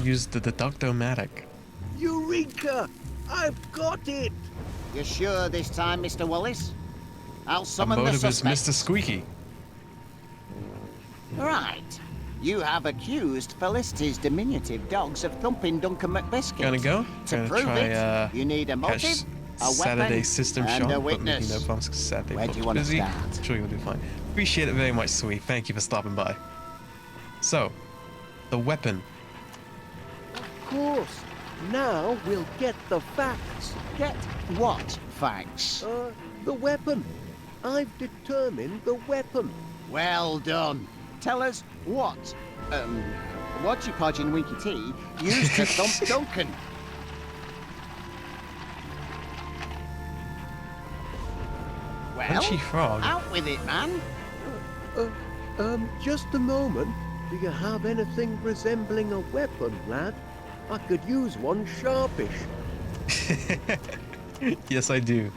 use the deductomatic. Eureka! I've got it! You sure this time, Mr. Wallace? I'll The summon the motive is suspect. Mr. Squeaky. Right. You have accused Felicity's diminutive dogs of thumping Duncan McBiscuit. Gonna go? To Gonna prove try, it, you need a catch motive, a Saturday weapon, system and shot, a but maybe witness. no bumps 'cause Saturday Where do book's you want to busy. start? Sure you'll do fine. Appreciate it very much, Sweet. Thank you for stopping by. So, the weapon. Of course. Now we'll get the facts. Get what facts? The weapon. I've determined the weapon. Well done. Tell us what, Wadgy Podgy and Winky T used to thump Duncan. Well, Punchy frog. out with it, man. Just a moment. Do you have anything resembling a weapon, lad? I could use one sharpish. Yes, I do.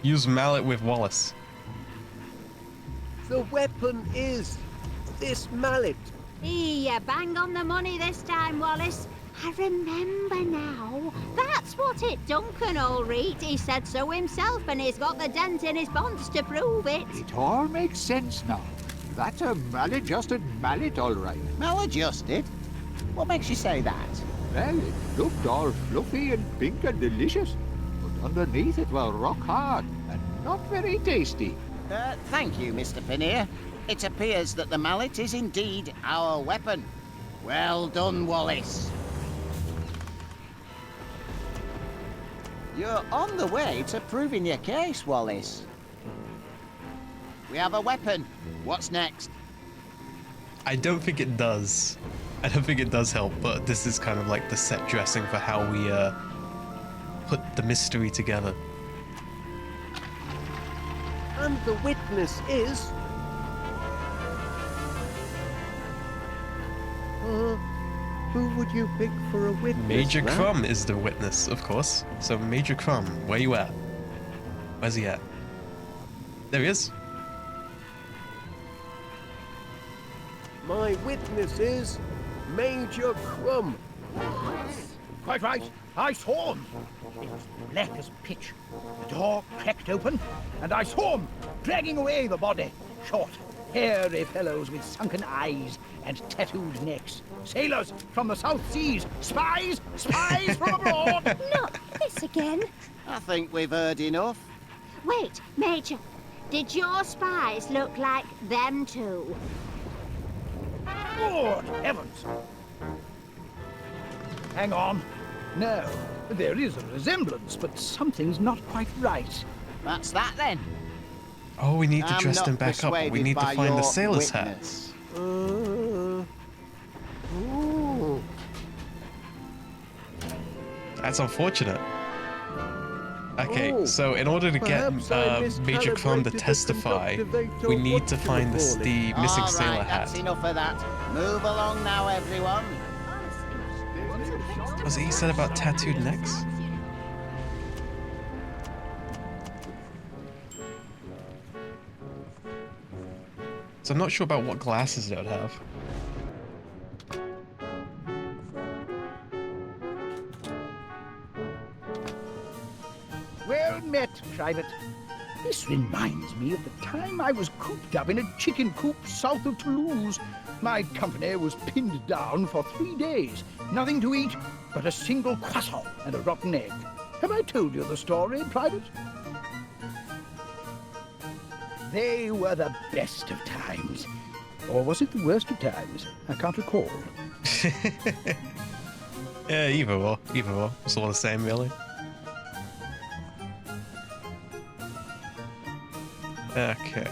Use mallet with Wallace. The weapon is this mallet. You bang on the money this time, Wallace. I remember now. That's what it Duncan all read. He said so himself, and he's got the dent in his bonds to prove it. It all makes sense now. That's a maladjusted mallet, all right. Maladjusted? What makes you say that? Well, it looked all fluffy and pink and delicious, but underneath it was rock hard and not very tasty. Thank you, Mr. Pinnear. It appears that the mallet is indeed our weapon. Well done, Wallace. You're on the way to proving your case, Wallace. We have a weapon. What's next? I don't think it does. I don't think it does help, but this is kind of like the set dressing for how we put the mystery together. And the witness is... who would you pick for a witness, Major lad? Crumb is the witness, of course. So Major Crumb, where you at? Where's he at? There he is. My witness is Major Crumb. Quite right. I saw him. It was black as pitch. The door cracked open, and I saw him dragging away the body. Short, hairy fellows with sunken eyes and tattooed necks. Sailors from the South Seas. Spies! Spies from abroad! Not this again. I think we've heard enough. Wait, Major. Did your spies look like them two? Good heavens! Hang on. No, there is a resemblance, but something's not quite right. That's that then. Oh, we need to I'm dress not them back up. We persuaded need to by find the your sailor's hat. witness. Ooh. That's unfortunate. Okay, Oh, so in order to get perhaps I Major Crumb to miscalibrated the testify, conductivator, we need what to do you find call it? the missing All sailor right, hat. that's enough of that. Move along now, everyone. Was it he said about tattooed necks? So I'm not sure about what glasses they would have. Well met, Private. This reminds me of the time I was cooped up in a chicken coop south of Toulouse. My company was pinned down for 3 days. Nothing to eat but a single croissant and a rotten egg. Have I told you the story, Private? They were the best of times. Or was it the worst of times? I can't recall. Yeah, either or. Either or. It's all the same, really. Okay.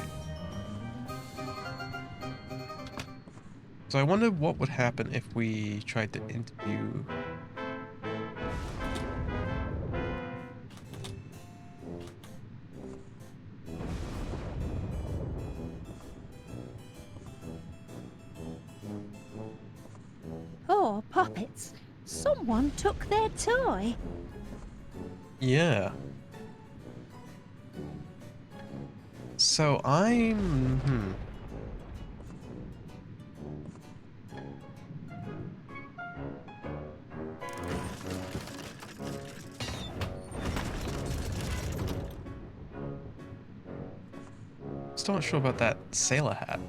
So I wonder what would happen if we tried to interview more poppets. Someone took their toy. Yeah. So I'm... Still not sure about that sailor hat.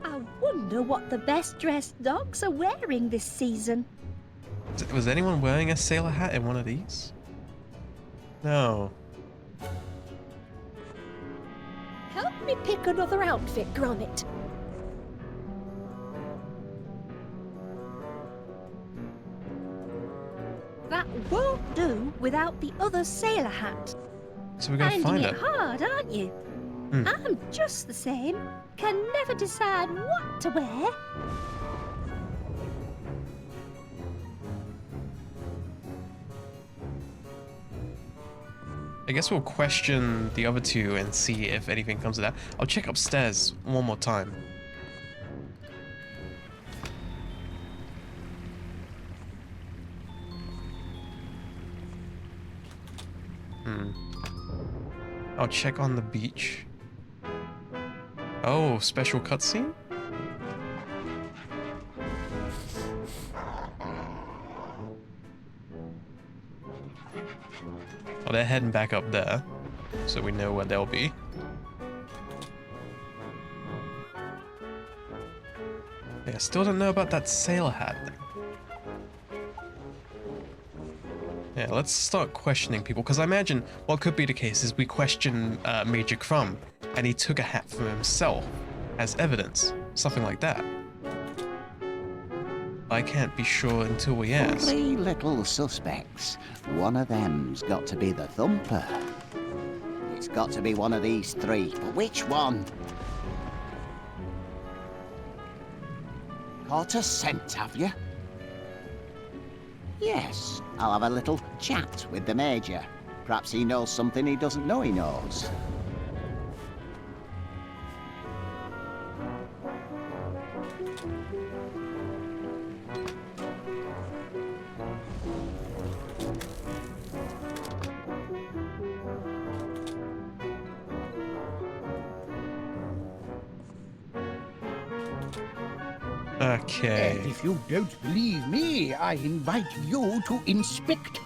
I wonder what the best dressed dogs are wearing this season. Was anyone wearing a sailor hat in one of these? No. Help me pick another outfit, Gromit. That won't do without the other sailor hat. So we gotta find Finding it. it hard, aren't you? I'm just the same. Can never decide what to wear. I guess we'll question the other two and see if anything comes of that. I'll check upstairs one more time. I'll check on the beach. Oh, special cutscene? Well, they're heading back up there, so we know where they'll be. Yeah, still don't know about that sailor hat thing. Yeah, let's start questioning people, because I imagine what could be the case is we question Major Crumb, and he took a hat for himself as evidence, something like that. I can't be sure until we ask. 3 little suspects. One of them's got to be the thumper. It's got to be one of these 3, but which one? Caught a scent, have you? Yes, I'll have a little chat with the Major. Perhaps he knows something he doesn't know he knows. Okay. And if you don't believe me, I invite you to inspect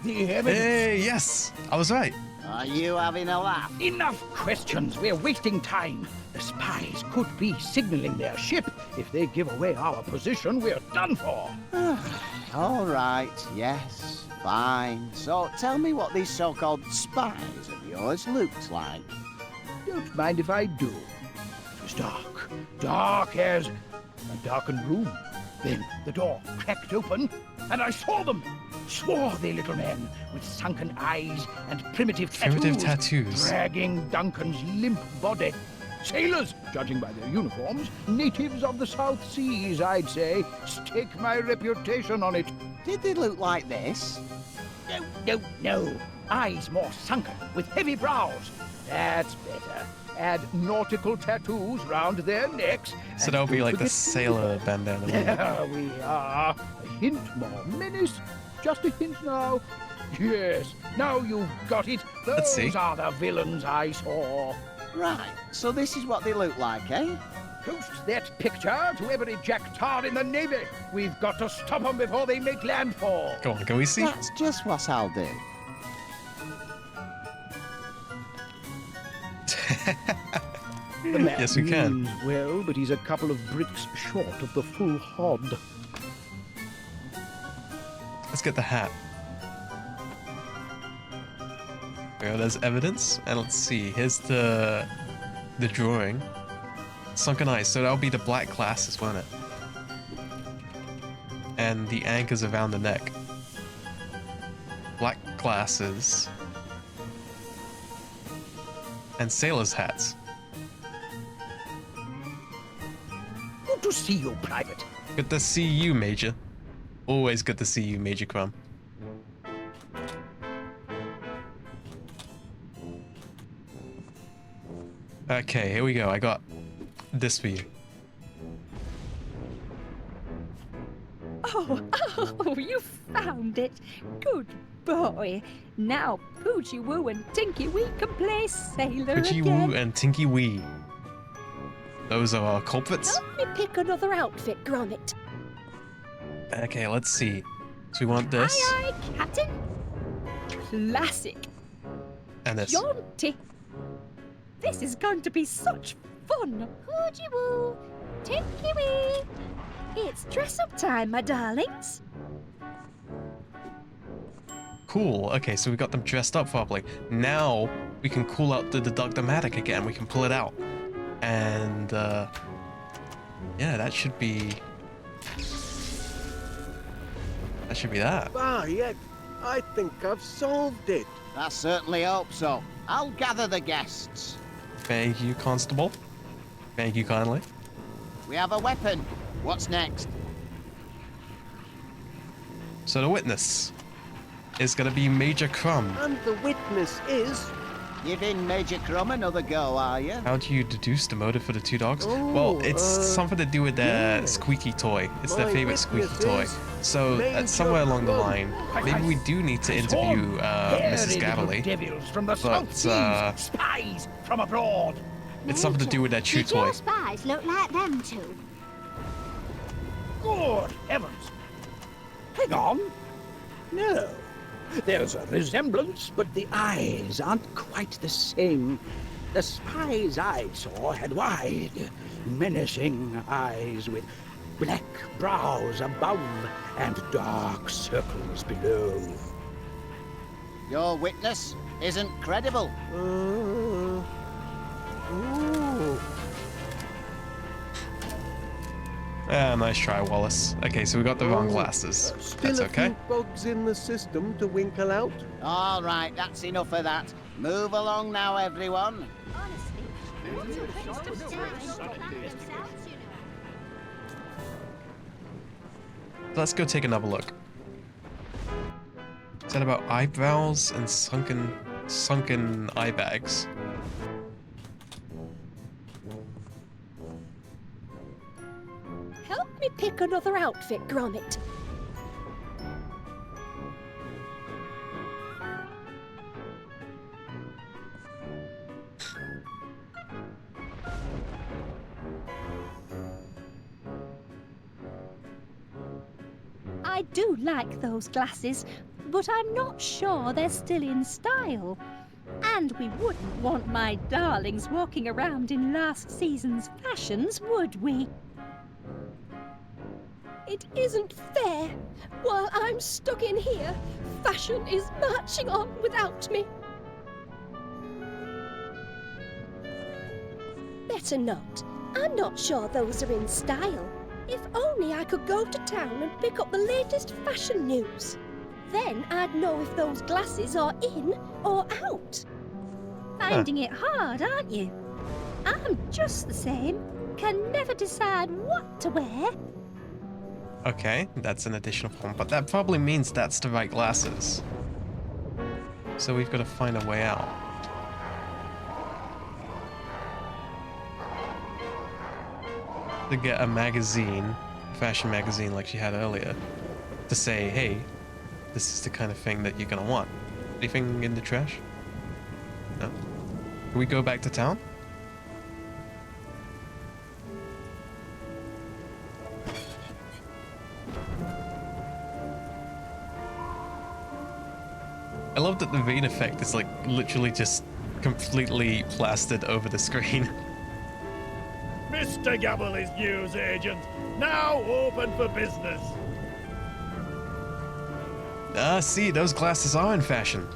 the evidence. Hey, yes! I was right. Are you having a laugh? Enough questions. We're wasting time. The spies could be signaling their ship. If they give away our position, we're done for. All right, yes, fine. So tell me what these so-called spies of yours looked like. Don't mind if I do. It was dark. Dark as a darkened room. Then the door cracked open, and I saw them. Swarthy little men with sunken eyes and primitive tattoos. Dragging Duncan's limp body. Sailors, judging by their uniforms. Natives of the South Seas, I'd say. Stake my reputation on it. Did they look like this? No. Eyes more sunken, with heavy brows. That's better. Add nautical tattoos round their necks. So that'll be like the sailor bandana. There we are. A hint more menace. Just a hint now. Yes, now you've got it. Let's see. Those are the villains I saw. Right, so this is what they look like, eh? Post that picture to every Jack Tar in the Navy. We've got to stop them before they make landfall. Go on, can we see? That's just what I'll do. The man Yes, we can. means well, but he's a couple of bricks short of the full hod. Let's get the hat. There, there's evidence, and let's see. Here's the drawing. Sunken eyes, so that'll be the black glasses, won't it? And the anchors around the neck. Black glasses. And sailors' hats. Good to see you, Private. Good to see you, Major. Always good to see you, Major Crumb. Okay, here we go. I got this for you. Oh, you found it. Good boy. Now Poochie Woo and Tinky Wee can play sailor Poochie again. Woo and Tinky Wee. Those are our culprits. Help me pick another outfit, Gromit. Okay, let's see. So we want this Aye, aye, Captain. Classic. and this. Jaunty. This is going to be such fun. Poochie Woo, Tinky Wee. It's dress-up time, my darlings. Cool. Okay, so we got them dressed up properly. Now we can cool out the Dogmatic again. We can pull it out. And, yeah, that should be... That should be that. By I think I've solved it. I certainly hope so. I'll gather the guests. Thank you, Constable. Thank you kindly. We have a weapon. What's next? So the witness is gonna be Major Crumb. And the witness is... Giving Major Crumb another go, are you? How do you deduce the motive for the two dogs? Oh, well, it's something to do with their squeaky toy. It's their My favorite squeaky witness toy. is So Major somewhere along the Crumb. line, maybe we do need to interview Mrs. Gabberly. Devils from the But, South Seas, spies from abroad. It's something to do with that chew Did your toy. spies look like them two? Good heavens! Hang on. No. There's a resemblance, but the eyes aren't quite the same. The spies I saw had wide, menacing eyes with black brows above and dark circles below. Your witness isn't credible. Ooh. Ah, nice try, Wallace. Okay, so we got the wrong glasses. Still That's a okay. few bugs in the system to winkle out. All right, that's enough of that. Move along now, everyone. Let's go take another look. Is that about eyebrows and sunken eye bags? Help me pick another outfit, Gromit. I do like those glasses, but I'm not sure they're still in style. And we wouldn't want my darlings walking around in last season's fashions, would we? It isn't fair. While I'm stuck in here, fashion is marching on without me. Better not. I'm not sure those are in style. If only I could go to town and pick up the latest fashion news. Then I'd know if those glasses are in or out. Finding it hard, aren't you? I'm just the same. Can never decide what to wear. Okay, that's an additional problem, but that probably means that's the right glasses. So we've got to find a way out. To get a magazine, fashion magazine like she had earlier, to say, hey, this is the kind of thing that you're gonna want. Anything in the trash? No? Can we go back to town? I love that the rain effect is like literally just completely plastered over the screen. Mr. Gabberly's news agent, now open for business. Ah, see, those glasses are in fashion.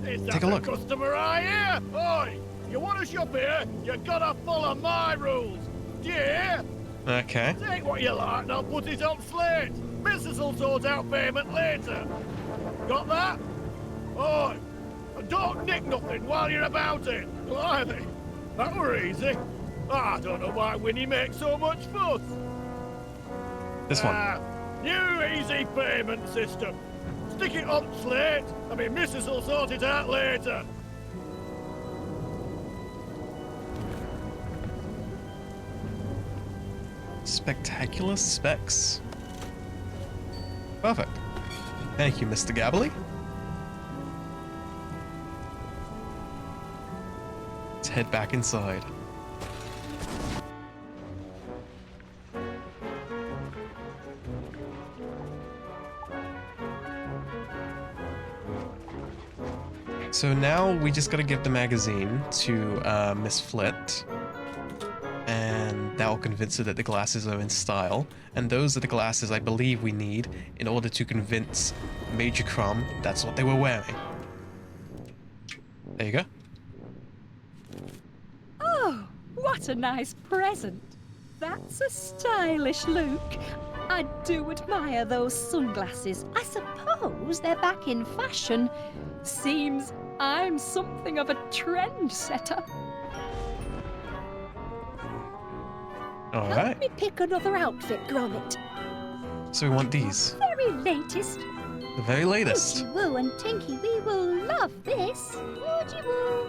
Is that Take a look. the customer I hear? Oi, you want to shop here? You gotta follow my rules. Do you hear? Okay. Take what you like and I'll put it on slate. Business will sort out payment later. Got that? Oi, and don't nick nothing while you're about it. Blimey, that were easy. I don't know why Winnie makes so much fuss. This one. New easy payment system. Stick it on slate, and my missus will sort it out later. Spectacular specs. Perfect. Thank you, Mr. Gabbly. Let's head back inside. So now we just gotta give the magazine to Miss Flit, and that will convince her that the glasses are in style. And those are the glasses I believe we need in order to convince Major Crumb that's what they were wearing. There you go. Oh, what a nice present. That's a stylish look. I do admire those sunglasses. I suppose they're back in fashion. Seems I'm something of a trendsetter. All Help right. me pick another outfit, Gromit. So we want these, Very latest. the very latest. Woody Woo and Tinky Wee will love this. Woody Woo,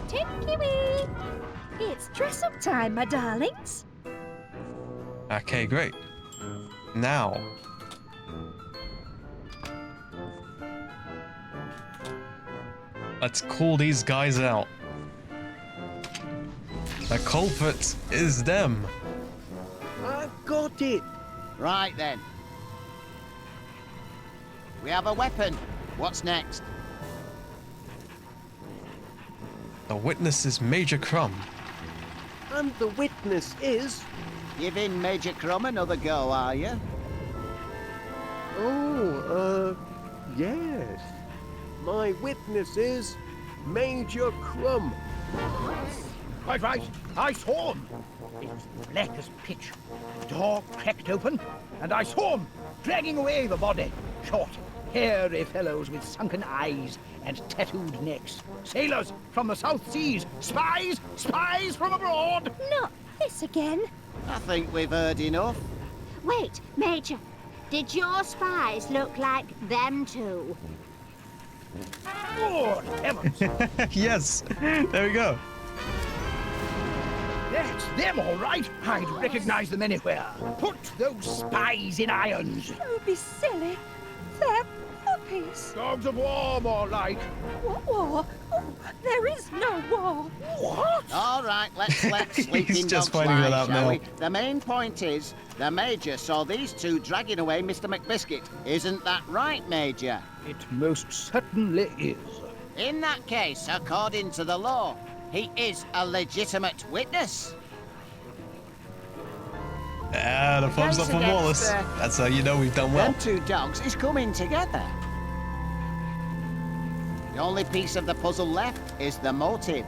Tinky Wee. It's dress-up time, my darlings. Okay, great. Now, let's call these guys out. The culprit is them. I've got it. Right then. We have a weapon. What's next? The witness is Major Crumb. And the witness is... Giving Major Crumb another go, are you? Oh, yes. My witness is Major Crumb. Quite right. I saw him. It was black as pitch. The door cracked open, and I saw him dragging away the body. Short, hairy fellows with sunken eyes and tattooed necks. Sailors from the South Seas. Spies! Spies from abroad! Not this again. I think we've heard enough. Wait, Major. Did your spies look like them two? Good heavens! Yes, there we go. That's them, all right. I'd recognize them anywhere. Put those spies in irons. Don't be silly. They're puppies. Dogs of war, more like. What war? Oh, there is no war. What? All right, let's let sleeping He's just dogs finding lie, that out shall now. we? The main point is, the Major saw these two dragging away Mr. McBiscuit. Isn't that right, Major? It most certainly is. In that case, according to the law, he is a legitimate witness. Ah, the thumbs up Case from against, Wallace. That's how you know we've done well. Them two dogs is coming together. The only piece of the puzzle left is the motive.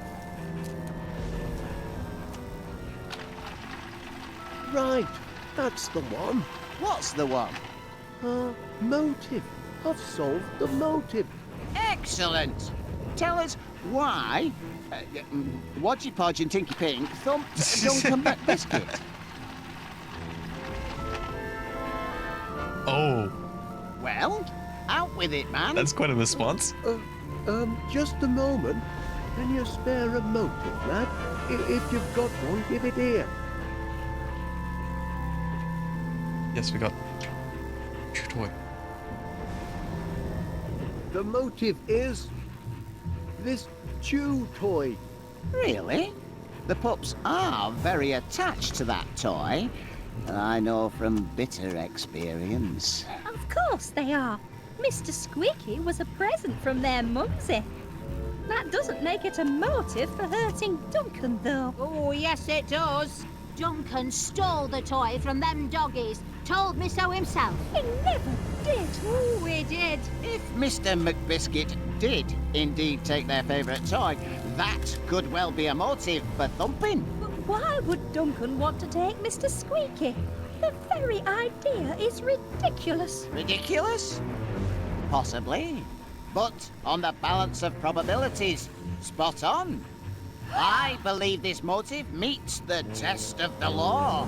Right, that's the one. What's the one? Motive. I've solved the motive. Excellent! Tell us why Wodgy Podge and Tinky Pink thumped Duncan McBiscuit. Oh, Well, out with it, man. that's quite a response. Just a moment. Can you spare a motive, lad? If you've got one, give it here. Yes, we got chew toy. The motive is this chew toy. Really? The pups are very attached to that toy. I know from bitter experience. Of course they are. Mr. Squeaky was a present from their mumsy. That doesn't make it a motive for hurting Duncan, though. Oh, yes, it does. Duncan stole the toy from them doggies. Told me so himself. He never did. Oh, he did. If Mr. McBiscuit did indeed take their favourite toy, that could well be a motive for thumping. But why would Duncan want to take Mr. Squeaky? The very idea is ridiculous. Ridiculous? Possibly. But on the balance of probabilities, spot on. I believe this motive meets the test of the law.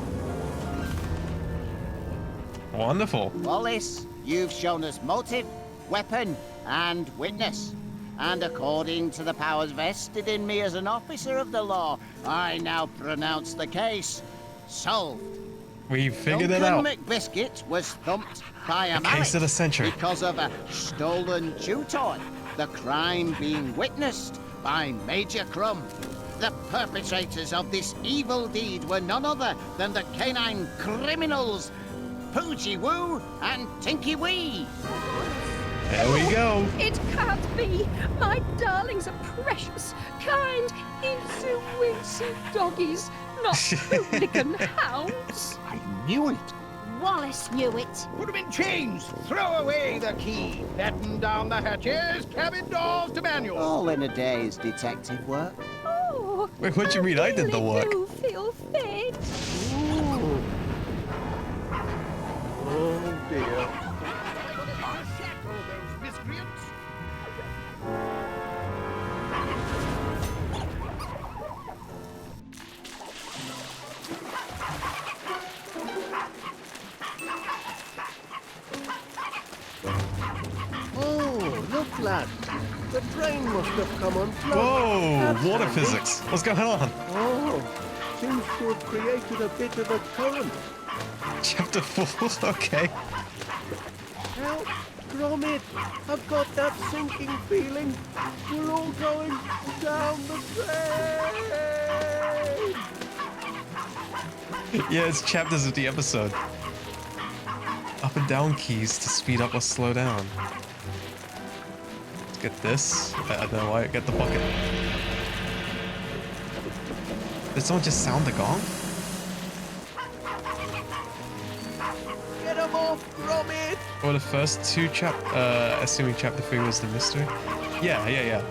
Wonderful. Wallace, you've shown us motive, weapon, and witness. And according to the powers vested in me as an officer of the law, I now pronounce the case solved. We figured it Duncan out. McBiscuit was thumped by a Case of the century. because of a stolen chew toy. The crime being witnessed by Major Crumb. The perpetrators of this evil deed were none other than the canine criminals, Poogie Woo and Tinky Wee. There we go. It can't be. My darlings are precious, kind, easy-wincy doggies, not hooligan hounds. I knew it. Wallace knew it. Put 'em in chains. Throw away the key. Batten down the hatches. Cabin doors to manual. All in a day's detective work. Oh, Wait, what do you mean I did the work? do feel fit. Oh dear. Shackle those miscreants. Oh, look, lad. The train must have come unplugged. Whoa, That's water handy. physics. What's going on? Oh, seems to have created a bit of a current. Chapter 4, okay. Help, Gromit. I've got that sinking feeling. We're all going down the drain. Yeah, it's chapters of the episode. Up and down keys to speed up or slow down. Let's get this. I don't know why. Get the bucket. Did someone just sound the gong? Get 'em off, Gromit. Or the first two assuming chapter 3 was the mystery? Yeah.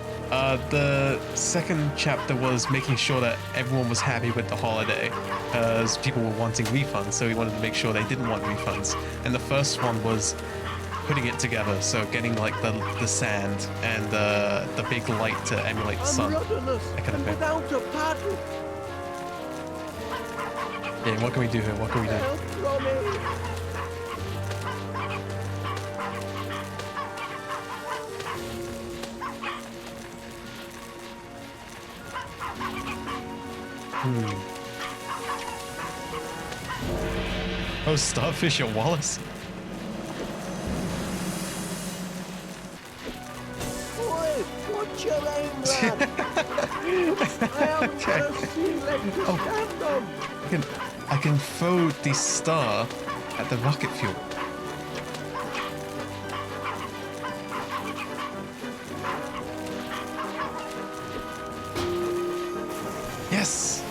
The second chapter was making sure that everyone was happy with the holiday, as people were wanting refunds, so he wanted to make sure they didn't want refunds. And the first one was putting it together, so getting like the sand and the big light to emulate the I'm sun. rudderless That kind of and thing. without a paddle. Yeah, what can we do here? What can we do? Help, Gromit. Oh, starfish at Wallace? Boy, watch your aim, lad. I haven't got a sea leg to Oh. stand on. I can throw the star at the rocket fuel. Yes!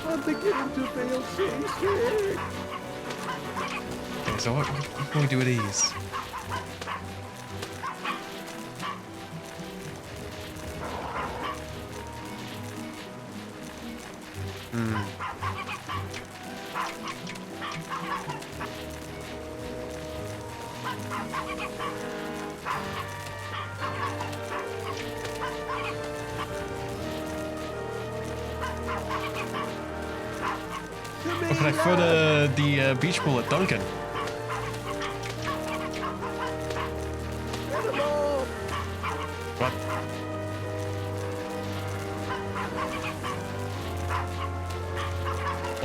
I'm beginning to feel seasick. Okay, so what can we do with these? Or can I throw the beach ball at Duncan? Get 'em off. What?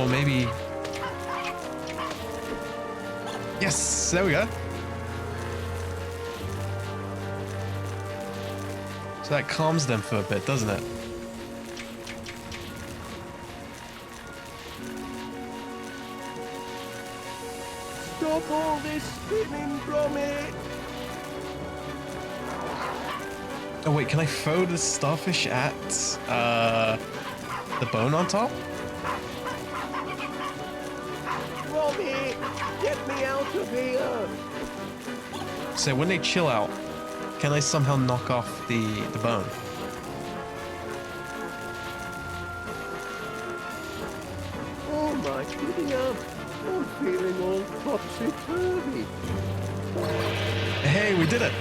Or maybe... Yes! There we go. So that calms them for a bit, doesn't it? Stop all this spinning, Gromit. Oh wait, can I throw the starfish at the bone on top? Gromit, get me out of here. So when they chill out, can I somehow knock off the bone? Oh my giddy up. I'm feeling all topsy-turvy. Hey, we did it!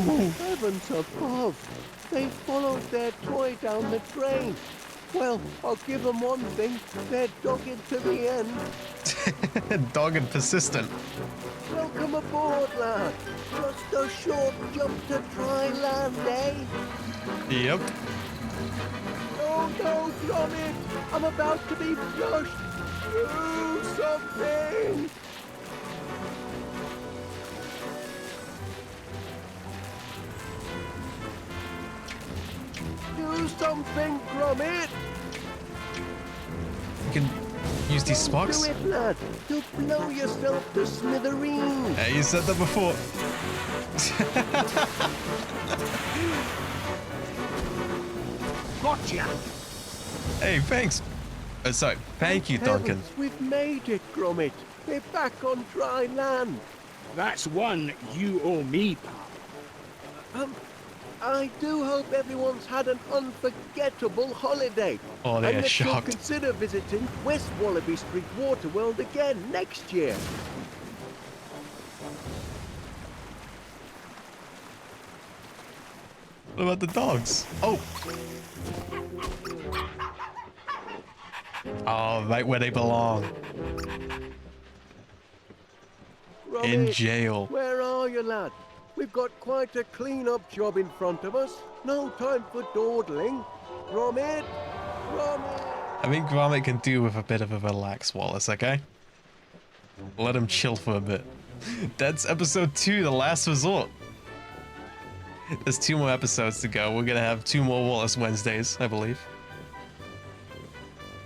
Heavens above! They followed their toy down the drain. Well, I'll give them one thing. They're dogged to the end. Dog and persistent. Welcome aboard, lad. Just a short jump to dry land, eh? Yep. Oh no, Gromit! I'm about to be flushed! Do something! Do something, Gromit! You can use these Don't sparks. do it, lad. You'll blow yourself to smithereens. Yeah, you said that before. Gotcha! Hey, thanks. Sorry, thank you, Duncan. Heavens, we've made it, Gromit. We're back on dry land. That's one you owe me, pal. I do hope everyone's had an unforgettable holiday. Oh, they and are that you'll shocked. consider visiting West Wallaby Street Waterworld again next year. What about the dogs? Oh. Oh, right where they belong. In Gromit, jail. where are you, lad? We've got quite a clean-up job in front of us. No time for dawdling. Gromit! Gromit! I think Gromit can do with a bit of a relax, Wallace, okay? Let him chill for a bit. That's episode 2, The Last Resort. There's 2 more episodes to go. We're gonna have 2 more Wallace Wednesdays, I believe.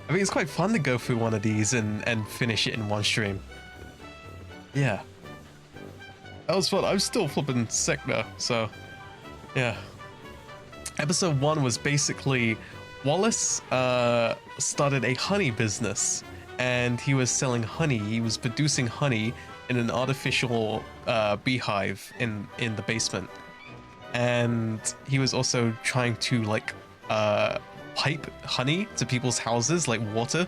I think it's quite fun to go through one of these and finish it in one stream. Yeah. That was fun. I'm still flipping sick though, so yeah. Episode 1 was basically Wallace started a honey business, and he was selling honey. He was producing honey in an artificial beehive in the basement, and he was also trying to like pipe honey to people's houses like water,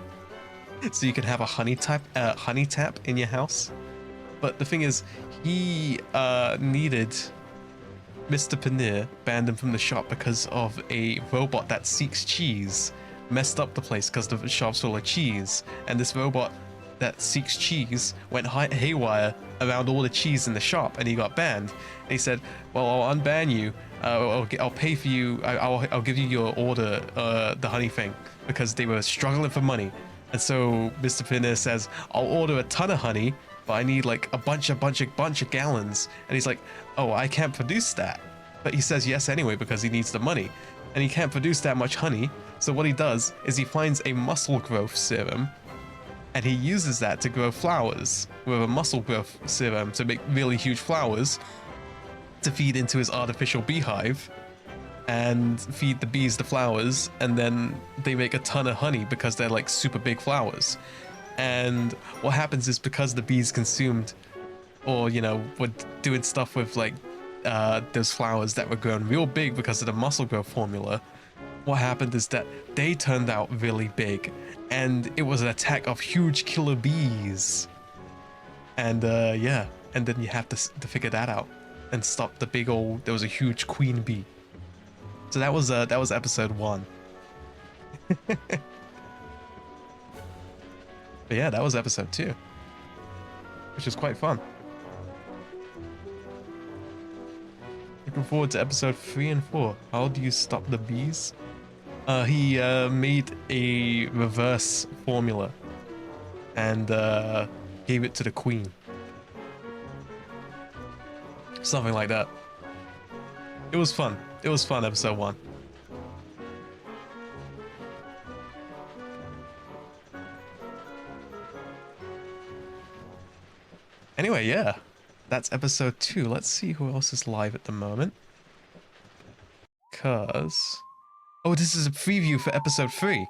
so you could have a honey tap in your house. But the thing is, he needed Mr. Paneer banned him from the shop because of a robot that seeks cheese messed up the place because the shop's full of cheese, and this robot that seeks cheese went haywire around all the cheese in the shop, and he got banned. And he said, well, I'll unban you, I'll pay for you, I'll give you your order, the honey thing, because they were struggling for money. And so Mr. Paneer says, I'll order a ton of honey, but I need like a bunch of gallons. And he's like, oh, I can't produce that. But he says yes anyway because he needs the money, and he can't produce that much honey. So what he does is he finds a muscle growth serum, and he uses that to grow flowers with a muscle growth serum to make really huge flowers to feed into his artificial beehive and feed the bees the flowers, and then they make a ton of honey because they're like super big flowers. And what happens is, because the bees consumed, or you know, were doing stuff with like those flowers that were grown real big because of the muscle growth formula, what happened is that they turned out really big, and it was an attack of huge killer bees. And yeah, and then you have to figure that out and stop the big old. There was a huge queen bee. So that was episode 1. But yeah, that was episode 2, which was quite fun. Looking forward to episode 3 and 4. How do you stop the bees? He made a reverse formula and gave it to the queen. Something like that. It was fun. It was fun, episode 1. Anyway, yeah, that's episode 2. Let's see who else is live at the moment. Cause... oh, this is a preview for episode 3.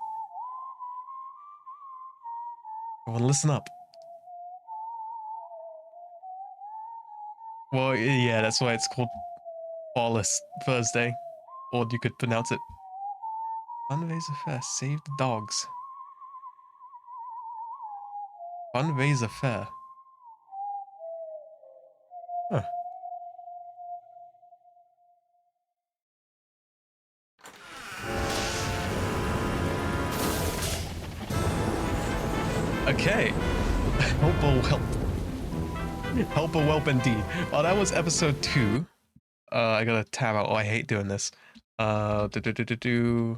Everyone listen up. Well, yeah, that's why it's called Wallace Thursday. Or you could pronounce it Fundraiser Fair. Save the dogs. Fundraiser Fair. Huh. Okay. Help or whelp. Help or whelp indeed. Oh, that was episode 2. I gotta tab out. Oh, I hate doing this. Do.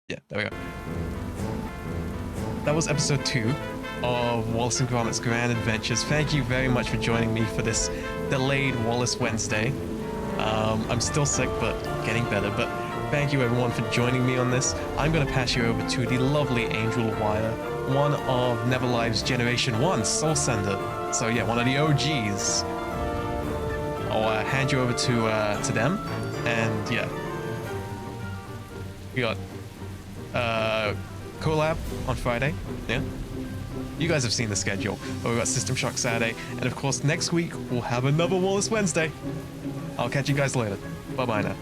Yeah, there we go. That was episode 2 of Wallace and Gromit's Grand Adventures. Thank you very much for joining me for this delayed Wallace Wednesday. I'm still sick, but getting better. But thank you everyone for joining me on this. I'm going to pass you over to the lovely Angel Wire, one of Neverlive's Generation 1 Soul Sender. So yeah, one of the OGs. I'll hand you over to them, and yeah, we got collab on Friday. Yeah, you guys have seen the schedule. But we got System Shock Saturday, and of course next week we'll have another Wallace Wednesday. I'll catch you guys later. Bye bye now.